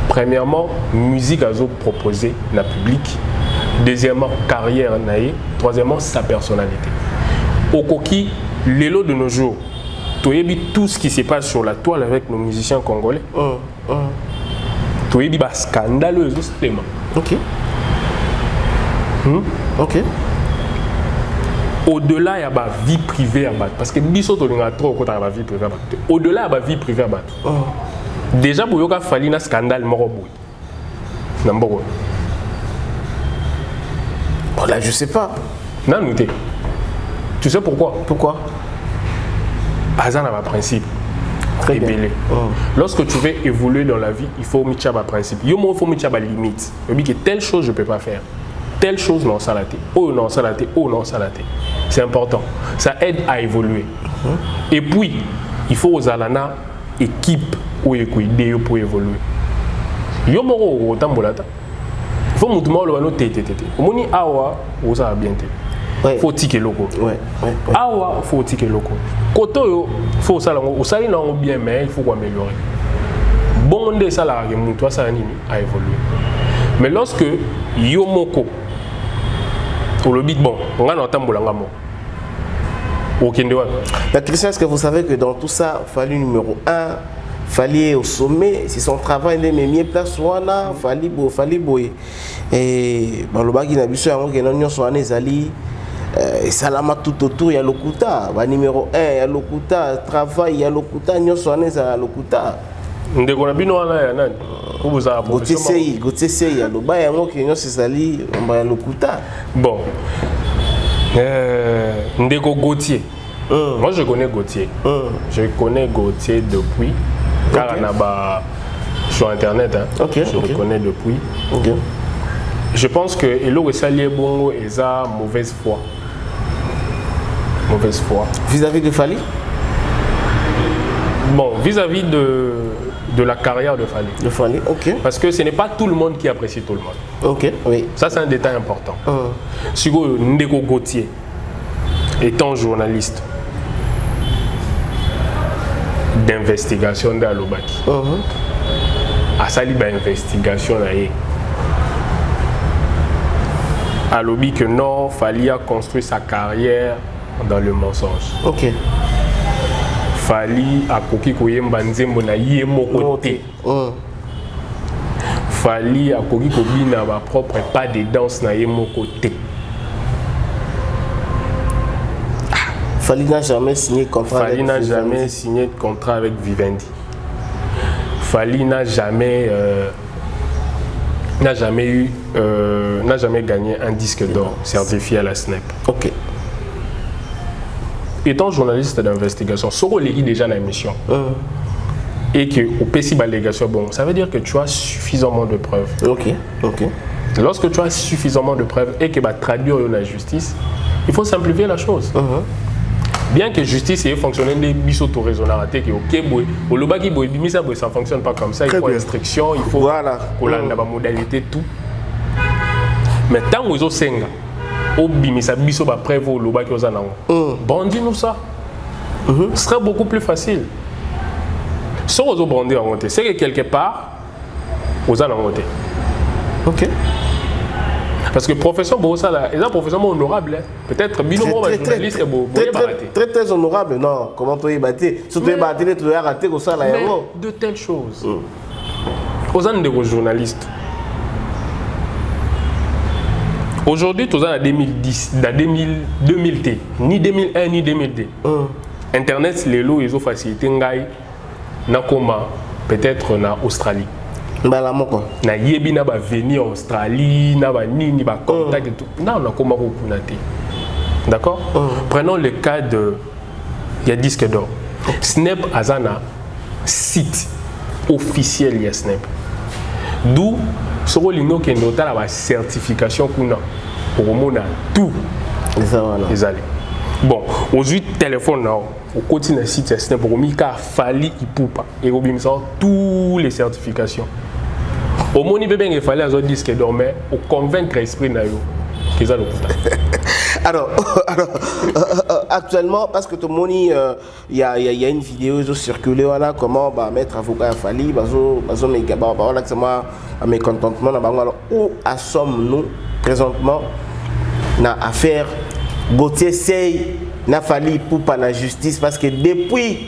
premièrement, musique à Zo proposée dans le public. Deuxièmement, carrière naïe. Troisièmement, sa personnalité. Au coquille, les lots de nos jours, tu as vu tout ce qui se passe sur la toile avec nos musiciens congolais. Tu as vu scandaleux, justement. Ok. Ok. Au-delà, il y a la vie privée à battre. Parce que Bissot, on a trop de la vie privée à battre. Au-delà, il y a la vie privée à battre. Déjà, pour y fallu un scandale, là, je sais pas. Non, nous tu sais pourquoi? Pourquoi? Azan a un principe. Très bien. Lorsque tu veux évoluer dans la vie, il faut mettre un principe. Il faut mettre une limite. Il dit que telle chose je ne peux pas faire. Telle chose non salaté. Oh non salaté. Oh non salaté. C'est important. Ça aide à évoluer. Et puis, il faut aux alana équipe ou aider pour évoluer. Il faut que tu awa ou ça bien faut ticket locaux. Awa faut ticket locaux. Koto faut ça au sali non bien mais il faut améliorer. Bon de ça là que ça a évolué. Mais lorsque yomoko pour le bit bon, on a entambola ngamo. La Christian, est-ce que vous savez que dans tout ça, Fali numéro 1, Fali au sommet, c'est son travail de mes places wana, Fali boy. Et le bagi na biso yango ke non so anezali salama tout autour il y a lokuta, numéro 1 il y a lokuta, travail il y a lokuta, nyoso anezala lokuta. Ndeko na bino wana ya nani? Kubuza professeur. Gotesei ya loba yango ke nyoso sali mba ya lokuta. Bon. Ndeko Gauthier. Moi je connais Gauthier. Je connais Gauthier depuis car on a sur internet je le connais depuis. Je pense que Elo Salié Bongo est à mauvaise foi. Mauvaise foi. Vis-à-vis de Fali? Bon, vis-à-vis de la carrière de Fali. De Fali, ok. Parce que ce n'est pas tout le monde qui apprécie tout le monde. Ok, oui. Ça c'est un détail important. Sigo Ndeko Gauthier, étant journaliste d'investigation d'Alobaki, a sali ba investigation là. Alobi que non, Fali a construit sa carrière dans le mensonge. Ok. Fali a koki koyemba nzembo na ye moko te. Fali a koki kobina ba propre pas de danse na ye moko te. Fali n'a jamais signé contrat. Fali n'a jamais signé de contrat avec Vivendi. Fali n'a jamais n'a jamais gagné un disque d'or certifié à la SNEP. Ok. Étant journaliste d'investigation, Soro légui déjà dans l'émission. Et que au PC allégation, bon, ça veut dire que tu as suffisamment de preuves. Ok. Lorsque tu as suffisamment de preuves et que tu traduire la justice, il faut simplifier la chose. Bien que justice ait fonctionné des bisoto raisonnable, que ok boy, au loba qui boy bimisa boy ça fonctionne pas comme ça, il faut instruction, il faut voilà qu'on a la modalité tout. Mais tant aux autres senga, au bimisa biso ba preuve au loba qui aux anango. Bon dis-nous ça. Ce serait beaucoup plus facile. Si aux autres bandits en côté, c'est que quelque part aux anango. OK. Parce que profession Bossa là, et la profession honorable, peut-être binomo journaliste très honorable. Non, comment tu es battu? Surtout battu tu as raté comme ça là. De telles choses. Aux ans de journalistes. Aujourd'hui, tu as 2010, 2000T, ni 2001 ni 2002. Internet, les lots, ils ont facilité ngai na koma peut-être na Australie. Na yebi na ba venir en Australie, na ba nini ba contact et tout. Na on a comment reconnaître. D'accord? Prenons le cas de il y a disque d'or. Snap Azana site officiel il y a Snap. D'où sur l'ino qui est la certification qu'on a pour on a tout les allées. Bon, aujourd'hui téléphone là, au côté d'un site Snap pour Mika Fali Ipupa et Robin tous les certifications. Au moment où il fallait un disque d'or, mais au convaincre l'esprit na yo qu'ils ont le alors, actuellement, parce que tout le monde, il y a une vidéo qui circulé, voilà, comment mettre avocat à Fali, mes contentements, où sommes-nous présentement dans l'affaire Gauthier Sey, na Fali pour pas la justice, parce que depuis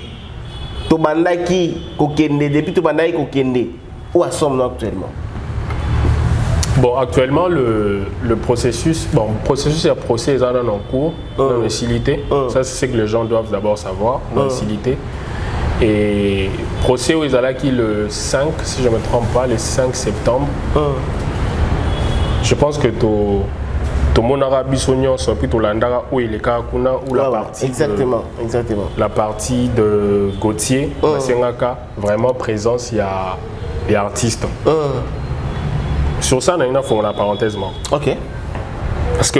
Tobandaki Kokende, où sommes-nous actuellement? Bon, actuellement, le processus, il y a procès en cours, dans le CILIT. Ça, c'est ce que les gens doivent d'abord savoir, dans le CILIT. Et procès où ils allaient qui le 5, si je ne me trompe pas, le 5 septembre. Je pense que tout le monde a bisognon sur plutôt l'andara où il est kakuna ou la partie exactement. La partie de Gauthier, vraiment présence, il y a artistes. Sur ça, on a fait la parenthèse. OK. Parce que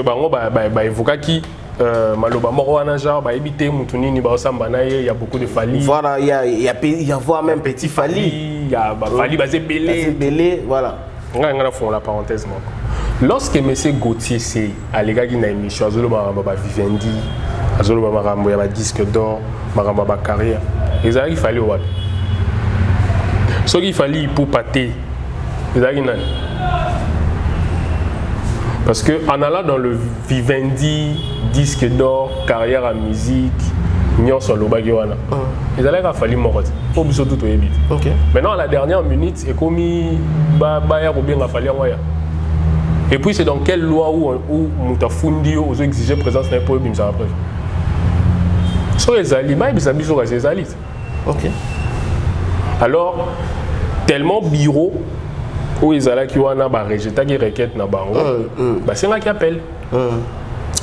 avocat qui maloba moroana genre éviter mutunini il y a beaucoup de Fali. Voilà, il y a voir même petit Fali. Il y a Fali basé belé. Voilà. On a fait la parenthèse. Lorsque M. Gauthier c'est à l'égard d'une émission, Azolo Maramba Vivendi, Azolo Maramba il y a disque d'or, Maramba carrière. Il fallait what? Ce qu'il fallait pour pâter. Parce qu'en allant dans le Vivendi, disque d'or, carrière en musique, Nyon sur le Baguiwana, ils allaient falloir mort. Pas besoin de tout éviter. Maintenant, à la dernière minute, c'est comme Baya ou bien Rafali Waya. Et puis, c'est dans quelle loi où Moutafundi aux exiger présence d'un peu de après. Sur les alliés, ils habitent sur les alliés. Alors, tellement bureau où ils allaient qui ont rejeté des requêtes na bango, c'est là qui appelle.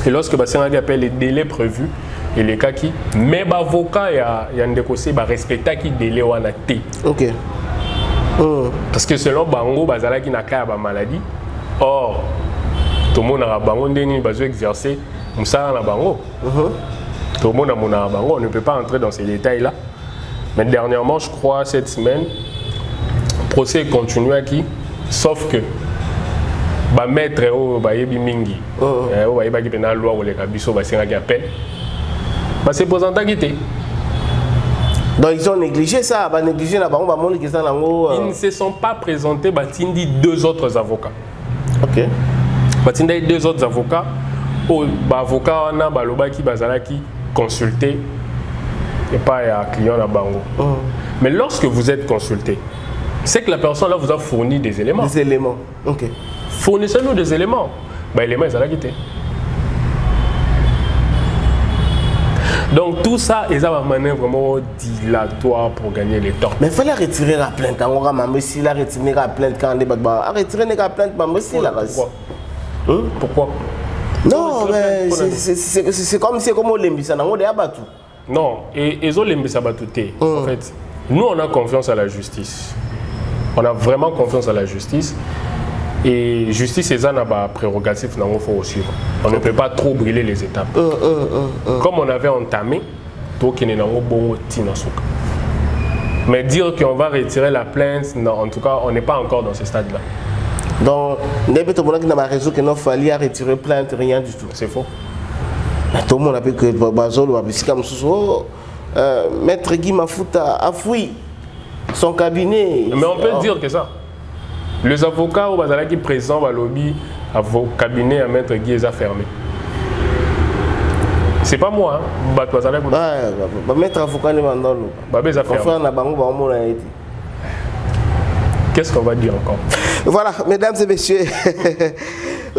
Et lorsque c'est là qui appelle les délais prévus et les cas qui mais avocat y a un décossé respecter qui délai ou té. Parce que selon bango bazala qui n'a qu'à maladie. Or tout le monde a bango ndeni bazo exercer musala na bango. Tout le monde a mon bango, on ne peut pas entrer dans ces détails là. Mais dernièrement, je crois cette semaine, le procès continue à qui? Sauf que maître Bayebi Mingi, Bayebi qui la loi ou les cabisso, c'est un appel. C'est présenté à quitter. Donc ils ont négligé ça, négligé la banque, ils ne se sont pas présentés, Batindi deux autres avocats. Batindi deux autres avocats, avocat on a balobaki bazalaki consulté et pas un client à bango. Mais lorsque vous êtes consulté, c'est que la personne là vous a fourni des éléments. Des éléments, Fournissez-nous des éléments. Les éléments, ils ont quitté. Donc tout ça, ils ont une manière vraiment dilatoire pour gagner le temps. Mais il fallait retirer la plainte. On va retirer la plainte quand on débat. Retirer la plainte, pourquoi? Non, mais c'est comme si on l'a abattu. Non, et ils ont les abattu. En fait, nous on a confiance à la justice. On a vraiment confiance à la justice. Et justice, c'est ça, prérogative, il faut suivre. On ne peut pas trop brûler les étapes. Comme on avait entamé, mais dire qu'on va retirer la plainte, non, en tout cas, on n'est pas encore dans ce stade-là. Donc, il y a raison qu'il ne fallait retirer plainte, rien du tout. C'est faux. Tout le monde a pu que Maître Guy Mafuta a fui son cabinet. Mais on peut dire que ça. Les avocats qui sont présents au lobby, au cabinet à Maître Guy est fermé. C'est pas moi. Maître avocat n'est pas dans l'eau. Qu'est-ce qu'on va dire encore? Voilà, mesdames et messieurs,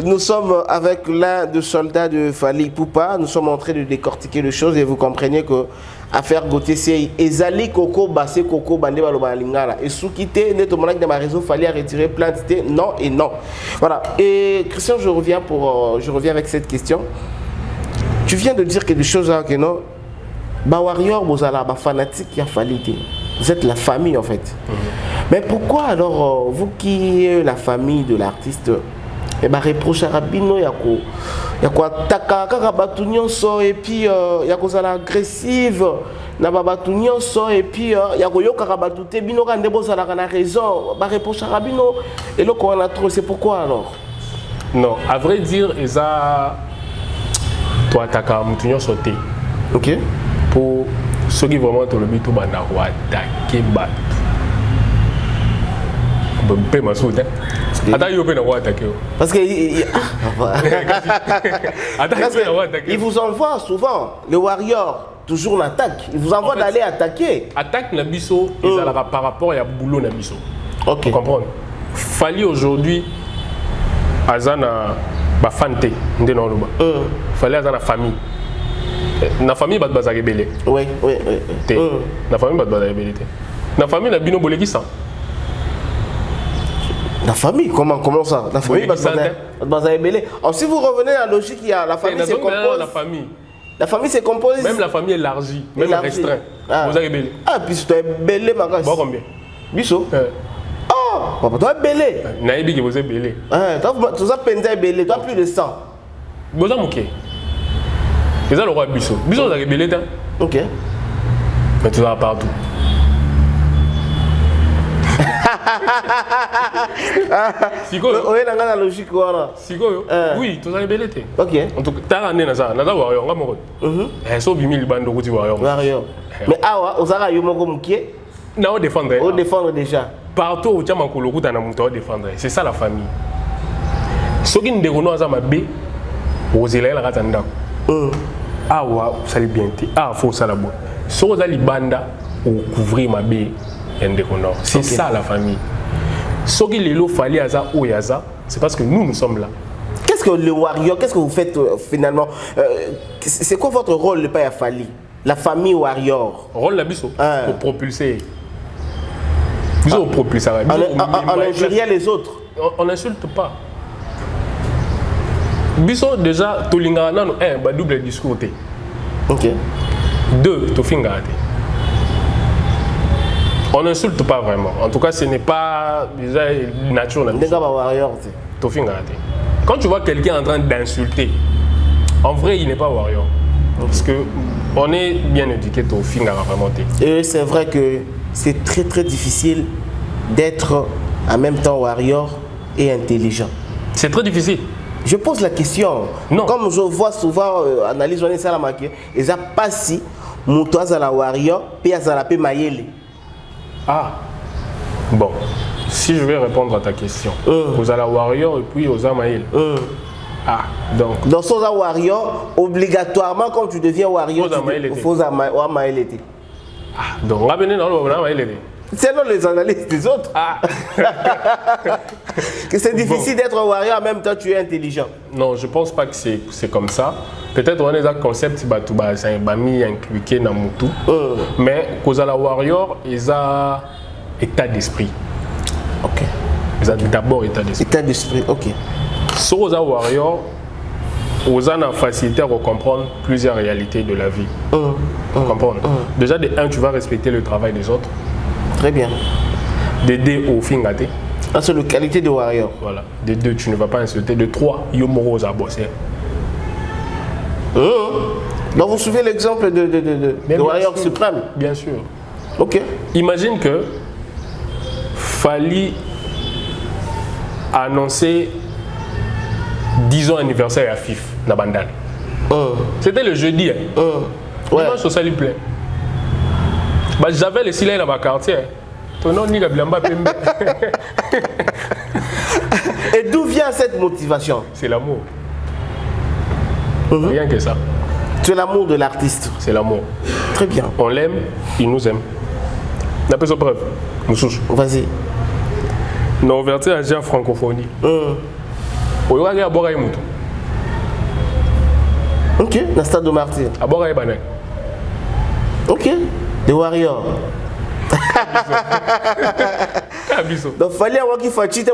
nous sommes avec l'un des soldats de Fally Ipupa. Nous sommes en train de décortiquer les choses et vous comprenez que affaire Gauthier c'est Ezali Koko Bassé Koko Bandé Baloba Lingala. Et sous quitter, net au moment de ma raison, fallait retirer plainte, non et non. Voilà. Et Christian, je reviens avec cette question. Tu viens de dire quelque chose là que non. Ba warrior, bozala, ba fanatique, il a fallu. Vous êtes la famille en fait. Mais pourquoi alors, vous qui êtes la famille de l'artiste, et bah reproche à Rabino, il y a quoi so et puis il y a quoi ça agressive, na babatunion so et puis il y a quoi karabatute bino quand debo ça la raison, bah reproche à Rabino et là qu'on a trop, c'est pourquoi alors? Non, à vrai dire, Eza, toi t'as mutunyo sauté. Ok. Pour ceux qui vraiment te le but, on va attaquer bat. Parce que il vous envoie souvent, le warrior, toujours l'attaque. Il vous envoie d'aller attaquer. Attaque Nabiso, par rapport à boulot Nabiso. Ok. Vous comprenez? Fallait aujourd'hui, Azana Bafante, fallait Azana famille. La famille va te rebeller. Oui. La famille va te rebeller. La famille n'a bino bolé qui ça. La famille, comment ça? La famille va te rebeller. Alors si vous revenez à la logique, il y a la famille se compose. La famille se compose. Même la famille élargie, même restreinte. Vous avez rebellé. Ah, puis tu es belé, ma gosse. Bon, combien? Bisso. Oh, papa, toi belé. Naïbi qui vous est belé. Tu as peine belé, tu as plus de sang. Vous avez moqué. C'est ça le roi Bisso. Bisso, vous avez rebellé. Ok. Mais tu vas partout. Siko, oui, dans la logique voilà. Siko, oui, tu as rebellé. Ok. En tout cas, tu as amené ça. Nada warrior, on va mourir. So bimi le bando kuti warrior. Mais awa, osara yomoko mukie. Na on défendre. On défendre déjà. Partout où tu as makolo kuta na muto défendre. C'est ça la famille. Ce qui nous déroule à ma bé, aux élèves la ratanda. Awa, ça li bien té. Ah, faut ça la bonne. So aux alibanda ou couvrir ma bé. C'est ça la famille. Ce qui est fallait à ça ou yaza, c'est parce que nous sommes là. Qu'est-ce que le warrior, qu'est-ce que vous faites finalement? C'est quoi votre rôle le père Fally? La famille warrior. Rôle la biso pour propulser. Biso propulser. On injurie les autres. On n'insulte pas. Biso déjà tolinga nano un double discours. Ok. 2 to finga. On n'insulte pas vraiment. En tout cas, ce n'est pas déjà nature. Quand tu vois quelqu'un en train d'insulter, en vrai, il n'est pas warrior. Parce qu'on est bien éduqué au fin à remonter. Et c'est vrai que c'est très très difficile d'être en même temps warrior et intelligent. C'est très difficile. Je pose la question. Non. Comme je vois souvent analyse on est ça la maquille, ils a pas si mutoza la warrior puis azala pe mayele. Ah, bon, si je vais répondre à ta question, vous allez warrior et puis aux Amaïl. Ah, donc. Dans ce warrior, obligatoirement, quand tu deviens warrior, il faut Amaïl. Ah, donc, on va venir dans le Amaïl. C'est dans les analyses des autres. Ah. Que c'est difficile d'être warrior, en même temps tu es intelligent. Non, je ne pense pas que c'est comme ça. Peut-être on a un concept c'est un mis inclus dans Moutou. Mais cause à la warrior, ils ont état d'esprit. Ok. Ils ont d'abord état d'esprit. État d'esprit, ok. Sur aux warrior, aux a la facilité à comprendre plusieurs réalités de la vie. Comprendre. Déjà de un, tu vas respecter le travail des autres. Très bien. D'aider au fin gâté. Ah, c'est la qualité de warrior. Voilà. De 2, tu ne vas pas insulter. De 3, yo moro à bosser. Donc vous suivez l'exemple de warrior suprême. Bien sûr. Ok. Imagine que Fally annoncer 10 ans anniversaire à FIF na Bandal. C'était le jeudi. Ouais. Dimanche, ça lui plaît. Bah, j'avais les silènes dans ma quartier. Ton nom, Niga Blamba Pembe. Et d'où vient cette motivation? C'est l'amour. Rien que ça. C'est l'amour de l'artiste. C'est l'amour. Très bien. On l'aime, il nous aime. On appelle ça preuve. Moussouche. Vas-y. On a ouvert à la francophonie. On va aller à Boraï Moutou. Ok. Dans le stade de Martyr. À Boraï Banek. Ok. Des warriors. Donc il fallait avoir qu'il faut cheater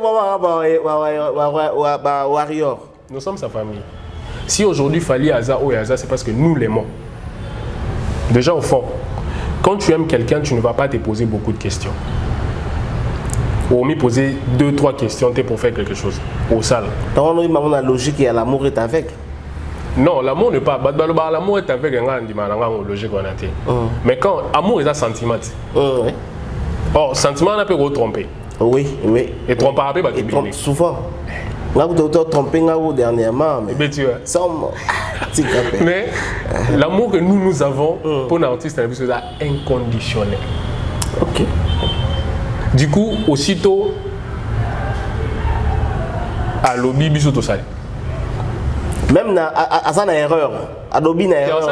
warrior. Nous sommes sa famille. Si aujourd'hui Fally Aza ou Aza, c'est parce que nous l'aimons. Déjà au fond, quand tu aimes quelqu'un, tu ne vas pas te poser beaucoup de questions. Ou me poser 2-3 questions pour faire quelque chose. Au sale. Donc on a la logique et l'amour est avec. Non, l'amour n'est pas. L'amour est avec un logique on a été. Mais quand amour est un sentiment. Or, sentiment on peut se tromper. Oui, oui. Et tromper après, bah, trompe souvent. Là, vous avez trompé dernièrement. Mais tu vois. Mais l'amour que nous avons pour l'artiste, c'est inconditionnel. Ok. Du coup, aussitôt, à lobby, bisous tout ça. Même à ça, il y a erreur. À lobby, il y a erreur.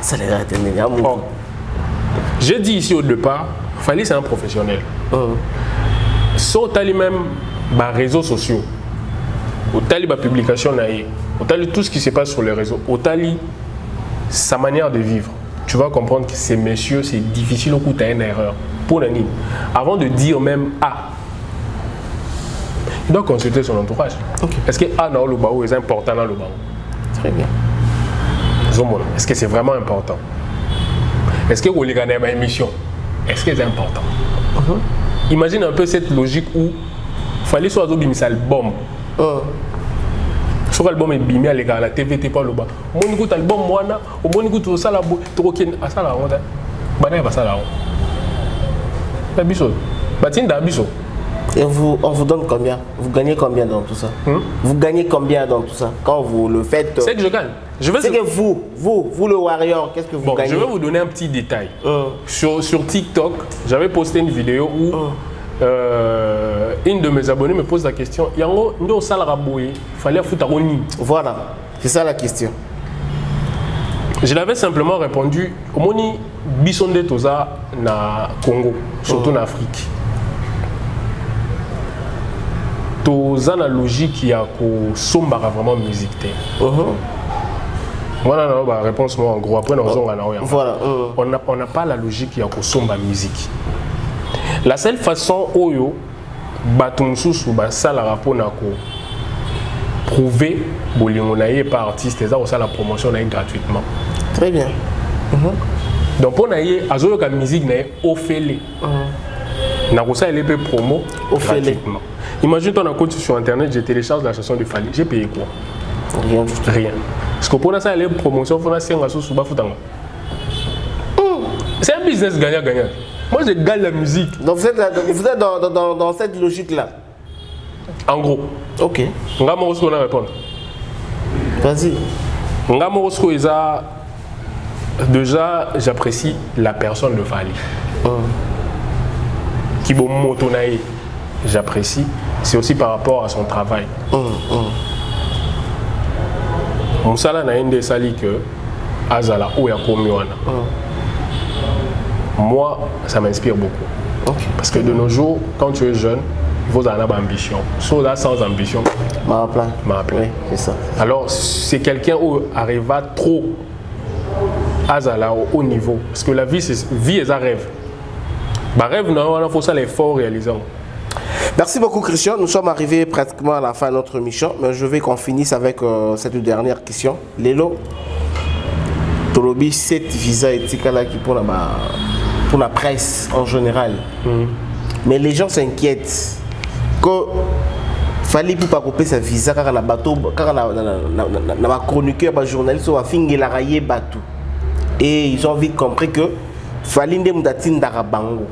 Ça, l'erreur était négative. J'ai dit ici au départ, Fally c'est un professionnel. Sur même les réseaux sociaux, au tali la publication, au tali tout ce qui se passe sur les réseaux, au tali sa manière de vivre. Tu vas comprendre que ces messieurs, c'est difficile au coup tu as une erreur. Pour la nuit. Avant de dire même A, il doit consulter son entourage. Okay. Est-ce que A dans le baou est important dans le baou? Très bien. Est-ce que c'est vraiment important? Est-ce que vous regardez une émission? Est-ce que c'est important? Imagine un peu cette logique où il fallait soit un album. Sur l'album est bimé à la TV, t'es pas le bas. Mon écoute album, moi, au bon écoute, ça la boue, troquin, à ça la honte. Banane, pas ça la honte. Et on vous donne combien? Vous gagnez combien dans tout ça? Vous gagnez combien dans tout ça? Quand vous le faites? C'est que je gagne. C'est que vous le warrior, qu'est-ce que vous gagnez? Je vais vous donner un petit détail. Sur TikTok, j'avais posté une vidéo où une de mes abonnés me pose la question. Yango, nous il fallait foutre à Oni. Voilà, c'est ça la question. Je l'avais simplement répondu. Omoni bisonde toza na Congo, surtout en Afrique. Toza na logique ya ko somba vraiment musique té. Voilà la réponse moi en gros après voilà. On n'a pas la logique ya ko somba musique. La seule façon oyo batumsusu ba sala rapport na ko prouver bolingo na ye par artiste ça aussi la promotion na gratuitement. Très bien. Donc pour naïe azoyo ka musique naïe offélé. Na kosa elle peut promo gratuitement. Imagine ton compte sur internet, je télécharge la chanson de Fally, j'ai payé quoi? Rien du tout. Rien. Parce que pour ça elle est promotion faut na senga sous ba futanga. C'est un business gagnant-gagnant. Moi je gagne la musique. Donc vous êtes dans cette logique là. En gros. OK. Nga mo ko na répondre. Vas-y. Nga mo ko isa. Déjà, j'apprécie la personne de Fally. Qui bon motonaï, j'apprécie. C'est aussi par rapport à son travail. Moussala n'a une des sali que Azala ou Yakomiwana. Moi, ça m'inspire beaucoup. Parce que de nos jours, quand tu es jeune, il faut avoir ambition. Soit là sans ambition. Oui, c'est ça. Alors, c'est quelqu'un où arriva trop. Azala au haut niveau. Parce que la vie, c'est vie et un rêve. Bah, rêve, non, il faut ça l'effort réalisant. Merci beaucoup, Christian. Nous sommes arrivés pratiquement à la fin de notre mission. Mais je veux qu'on finisse avec cette dernière question. Lélo, Tolobi, cette visa éthique là qui pour la presse en général. Mais les gens s'inquiètent que fallait pour pas couper sa visa car na bateau car na chroniqueur ba journaliste wa fingela rayer bateau et ils ont vite compris que fallait ndem datinda bango.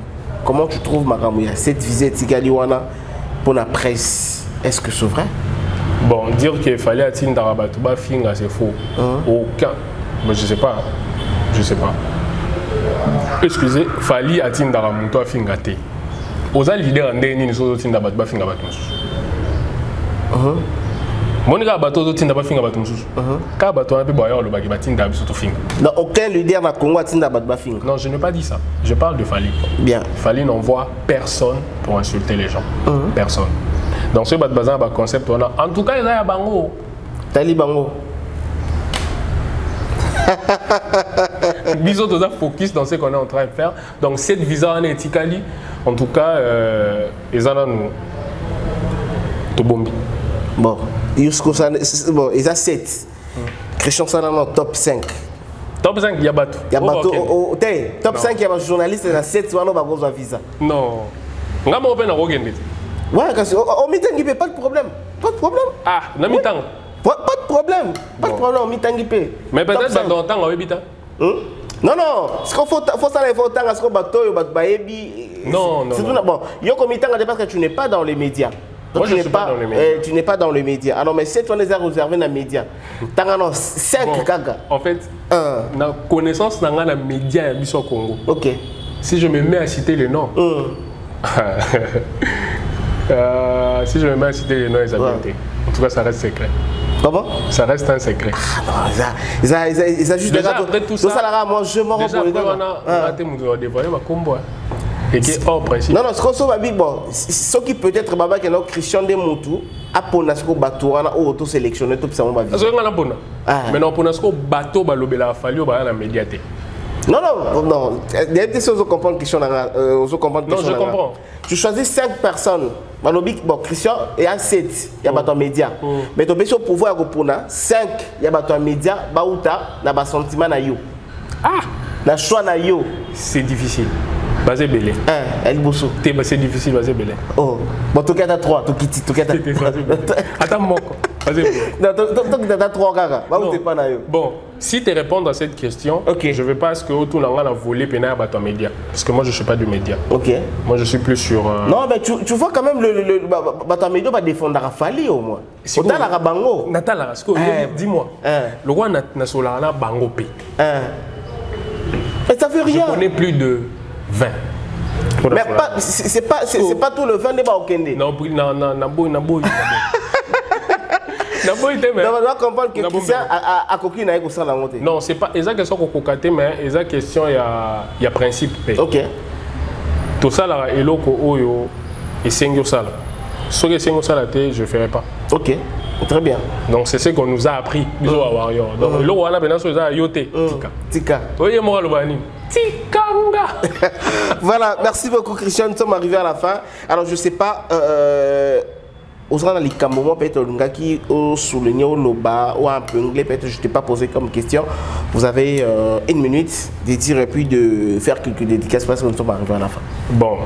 Comment tu trouves Makamuya cette visite Tigaliwana pour la presse? Est-ce que c'est vrai? Bon, dire qu'il fallait atteindre Rabatouba Finga, c'est faux. Aucun. Mais je sais pas. Je sais pas. Excusez, fallait atteindre Rabatouba Finga. Aux leaders en dernier, nous sommes atteindre Rabatouba Finga. Mon gars, bateau tinda ba finga bateau mususu. Ka bateau na pe boyo lo baki batinda biso finga. Non, aucun leader na Congo tinda ba finga. Non, je n'ai pas dit ça. Je parle de Fally. Bien. Fally n'envoie personne pour insulter les gens. Personne. Donc ce bazar ba concept on a. En tout cas, il y a bango. Tali bango. Biso doit focus dans ce qu'on est en train de faire. Donc cette visa en etikali, en tout cas, ils en ont Tobombi. Bon, bon, ils ont 7. Christian Sana dans top 5. Top 5, il y a Batou. Il y a Batou. Top 5, il y a un journaliste, il y a 7, il y a un visa. Non. On va m'ouvrir un rogue. Ouais, au Mitangi, pas de problème. Pas de problème. Ah, na Mitang. Pas de problème. Pas de problème, au Mitangi. Mais peut-être dans le temps, on va habiter. Non, non, ce qu'il faut ça, il faut temps à ce qu'on bateau, non, non. Bon, Yoko Mitang, parce que tu n'es pas dans les médias. Moi, je ne suis pas dans les médias. Tu n'es pas dans les médias. Alors, mais 7 on les a réservés dans les médias. Tu as 5 gaga. En fait, la connaissance dans les médias au Congo. Ok. Si je me mets à citer les noms. Si je me mets à citer les noms, ils habitent. En tout cas, ça reste secret. Comment? Ça reste un secret. Ah non, ils ont juste déjà, après tout ça, moi, je m'en déjà, après, on a dévoilé ma combo. Et qui est hors principe. Non, non, ce qu'on se dit, bon, ce qui peut être Baba qui est Christian de Moutou, à Ponasco bateau, on a auto-sélectionné tout ça. Parce qu'on a Pona. Mais non, Ponasco bateau, balobela fallu au la médiaté. Non, non, non. Il y a des choses à comprendre Christian. Non, je comprends. Tu choisis 5 personnes. Bon, Christian, il y a 7, il y a bateau média. Mais tu as besoin de pouvoir pour 5, il y a bateau média, Baouta, il y a sentiment na yo. Ah! Na choix na yo. C'est difficile. Basé Belé. El Bosso. C'est difficile, basé Belé. Oh, bon, tu as 3, tu as 3. Attends, mon non, tu as 3 gars. Bon, si tu réponds à cette question, je ne veux pas ce que tout le monde a volé pénal à ton média. Parce que moi, je ne suis pas du média. Ok. Moi, je suis plus sur. Non, mais tu vois quand même ton média va défendre Fally au moins. C'est quoi la Bango? Natala, dis-moi. Le roi n'a solana Bango P. Mais ça veut rien. Je connais plus de 20. Mais c'est pas tout le 20 n'est pas au Kende. Non, non. On doit comprendre que Christian a coquille n'a pas la montée. Non, c'est pas exact question qu'on cocaté, mais exact question il y a principe. Ok. Tout ça là, et l'oko oyo et sengo ça là. Ce que sengo ça là, je ferai pas. Ok. Très bien. Donc c'est ce qu'on nous a appris. Bisous à Warrior. Donc le roi là maintenant sur ça yoté. Tika. Voyez moi le bani. Tikanga. Voilà, merci beaucoup Christian, nous sommes arrivés à la fin. Alors je sais pas aux gens dans les camomos peut-être le gars qui au souligné au loba ou un peu anglais peut-être je t'ai pas posé comme question. Vous avez 1 minute de dire et puis de faire quelques dédicaces parce que nous sommes arrivés à la fin. Bon,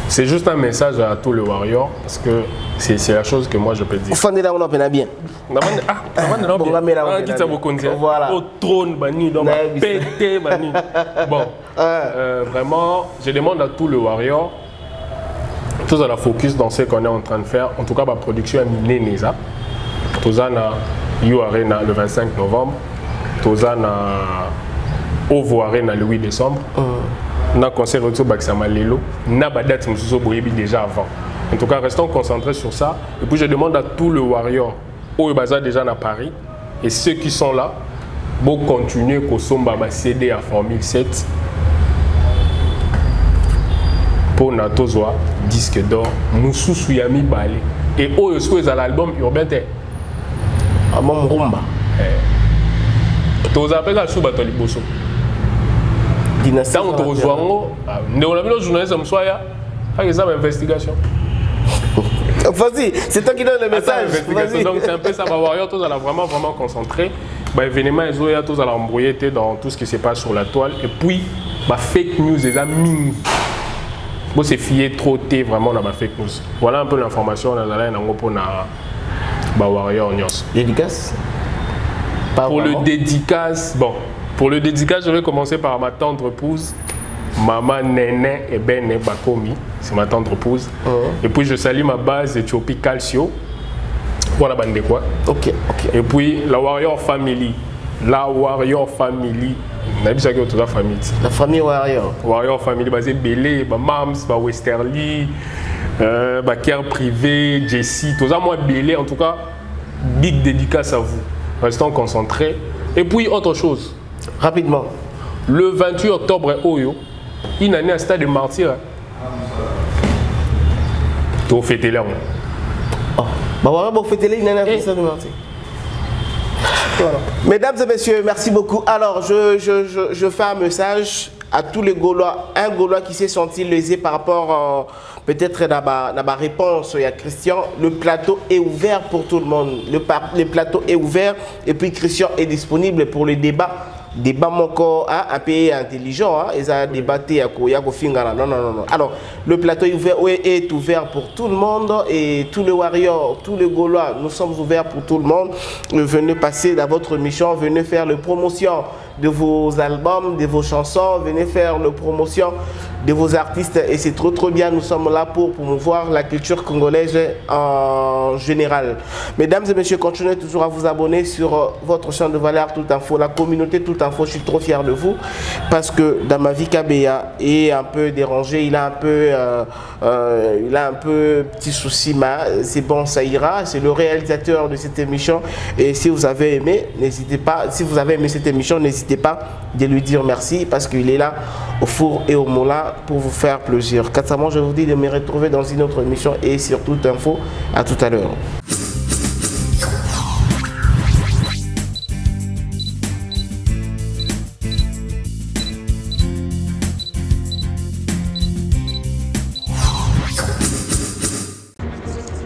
c'est juste un message à tous les warriors parce que c'est la chose que moi je peux dire. Fandé là on a bien. Voilà. Au trône bani donc pété bani. Bon, vraiment, je demande à tous les warriors tous à la focus dans ce qu'on est en train de faire. En tout cas, ma production est minée Neza. Tous à You Arena le 25 novembre. Tous à Ovo Arena le 8 décembre. On a concert retour Baksama Lelo. On a date déjà avant. En tout cas, restons concentrés sur ça. Et puis, je demande à tous les warriors au Baza déjà à Paris et ceux qui sont là, pour continuer Kosomba CD à Formule 7. Pour Natozwa, disque d'or, Moussou Souyami Balé. Et au Yosko, l'album Urbain Terre. À mon rumba. Tu as appelé à Soubato Liboso. Tant que tu reçois, nous avons un journaliste qui a fait une investigation. Vas-y, c'est toi qui donne le message. Donc c'est un peu ça, Warrior, tous allons vraiment concentré. Événement, tous allons embrouiller dans tout ce qui se passe sur la toile. Et puis, fake news, les amis. Bon, c'est fier trop thé vraiment dans ma fake news. Voilà un peu l'information dans la pour Warrior News. Dédicace? Pour le dédicace, bon, pour le dédicace, je vais commencer par ma tendre épouse, Maman Néné et Ben Bakomi, c'est ma tendre épouse. Et puis je salue ma base Éthiopie Calcio. Voilà, bande quoi. Ok. Et puis la Warrior Family. La Warrior Family. La famille Warrior. Warrior Family, basée Belé, Mams, Westerly, Care Privé, Jessie, tout ça, moi Belé, en tout cas, big dédicace à vous. Restons concentrés. Et puis, autre chose. Rapidement. Le 28 octobre, Oyo, une année à stade de martyr. Tu fêtes là. Vous fêtez une année à stade de martyr. Voilà. Mesdames et messieurs, merci beaucoup. Alors, je fais un message à tous les Gaulois. Un Gaulois qui s'est senti lésé par rapport, peut-être, à ma réponse à Christian. Le plateau est ouvert pour tout le monde. Le plateau est ouvert et puis Christian est disponible pour le débat. Débat moko un peu intelligent, ils ont débatté à non. Alors, le plateau est ouvert pour tout le monde et tous les warriors, tous les Gaulois, nous sommes ouverts pour tout le monde. Venez passer dans votre mission, venez faire la promotion de vos albums, de vos chansons, venez faire la promotion de vos artistes et c'est trop bien. Nous sommes là pour promouvoir la culture congolaise en général. Mesdames et messieurs, continuez toujours à vous abonner sur votre chaîne de valeur Tout Info, la communauté Tout Info. Je suis trop fier de vous parce que dans ma vie, Kabea est un peu dérangé, il a un peu petit souci, mais c'est bon, ça ira. C'est le réalisateur de cette émission et si vous avez aimé, n'hésitez pas. Si vous avez aimé cette émission, n'hésitez pas de lui dire merci parce qu'il est là au four et au moulin pour vous faire plaisir. Quatrièmement, je vous dis de me retrouver dans une autre émission et sur Toute Info. À tout à l'heure.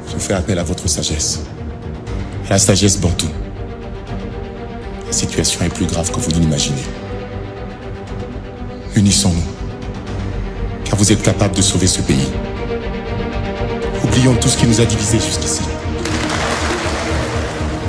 Je fais appel à votre sagesse. À la sagesse Bantou. La situation est plus grave que vous ne l'imaginez. Unissons-nous. Car vous êtes capables de sauver ce pays. Oublions tout ce qui nous a divisés jusqu'ici.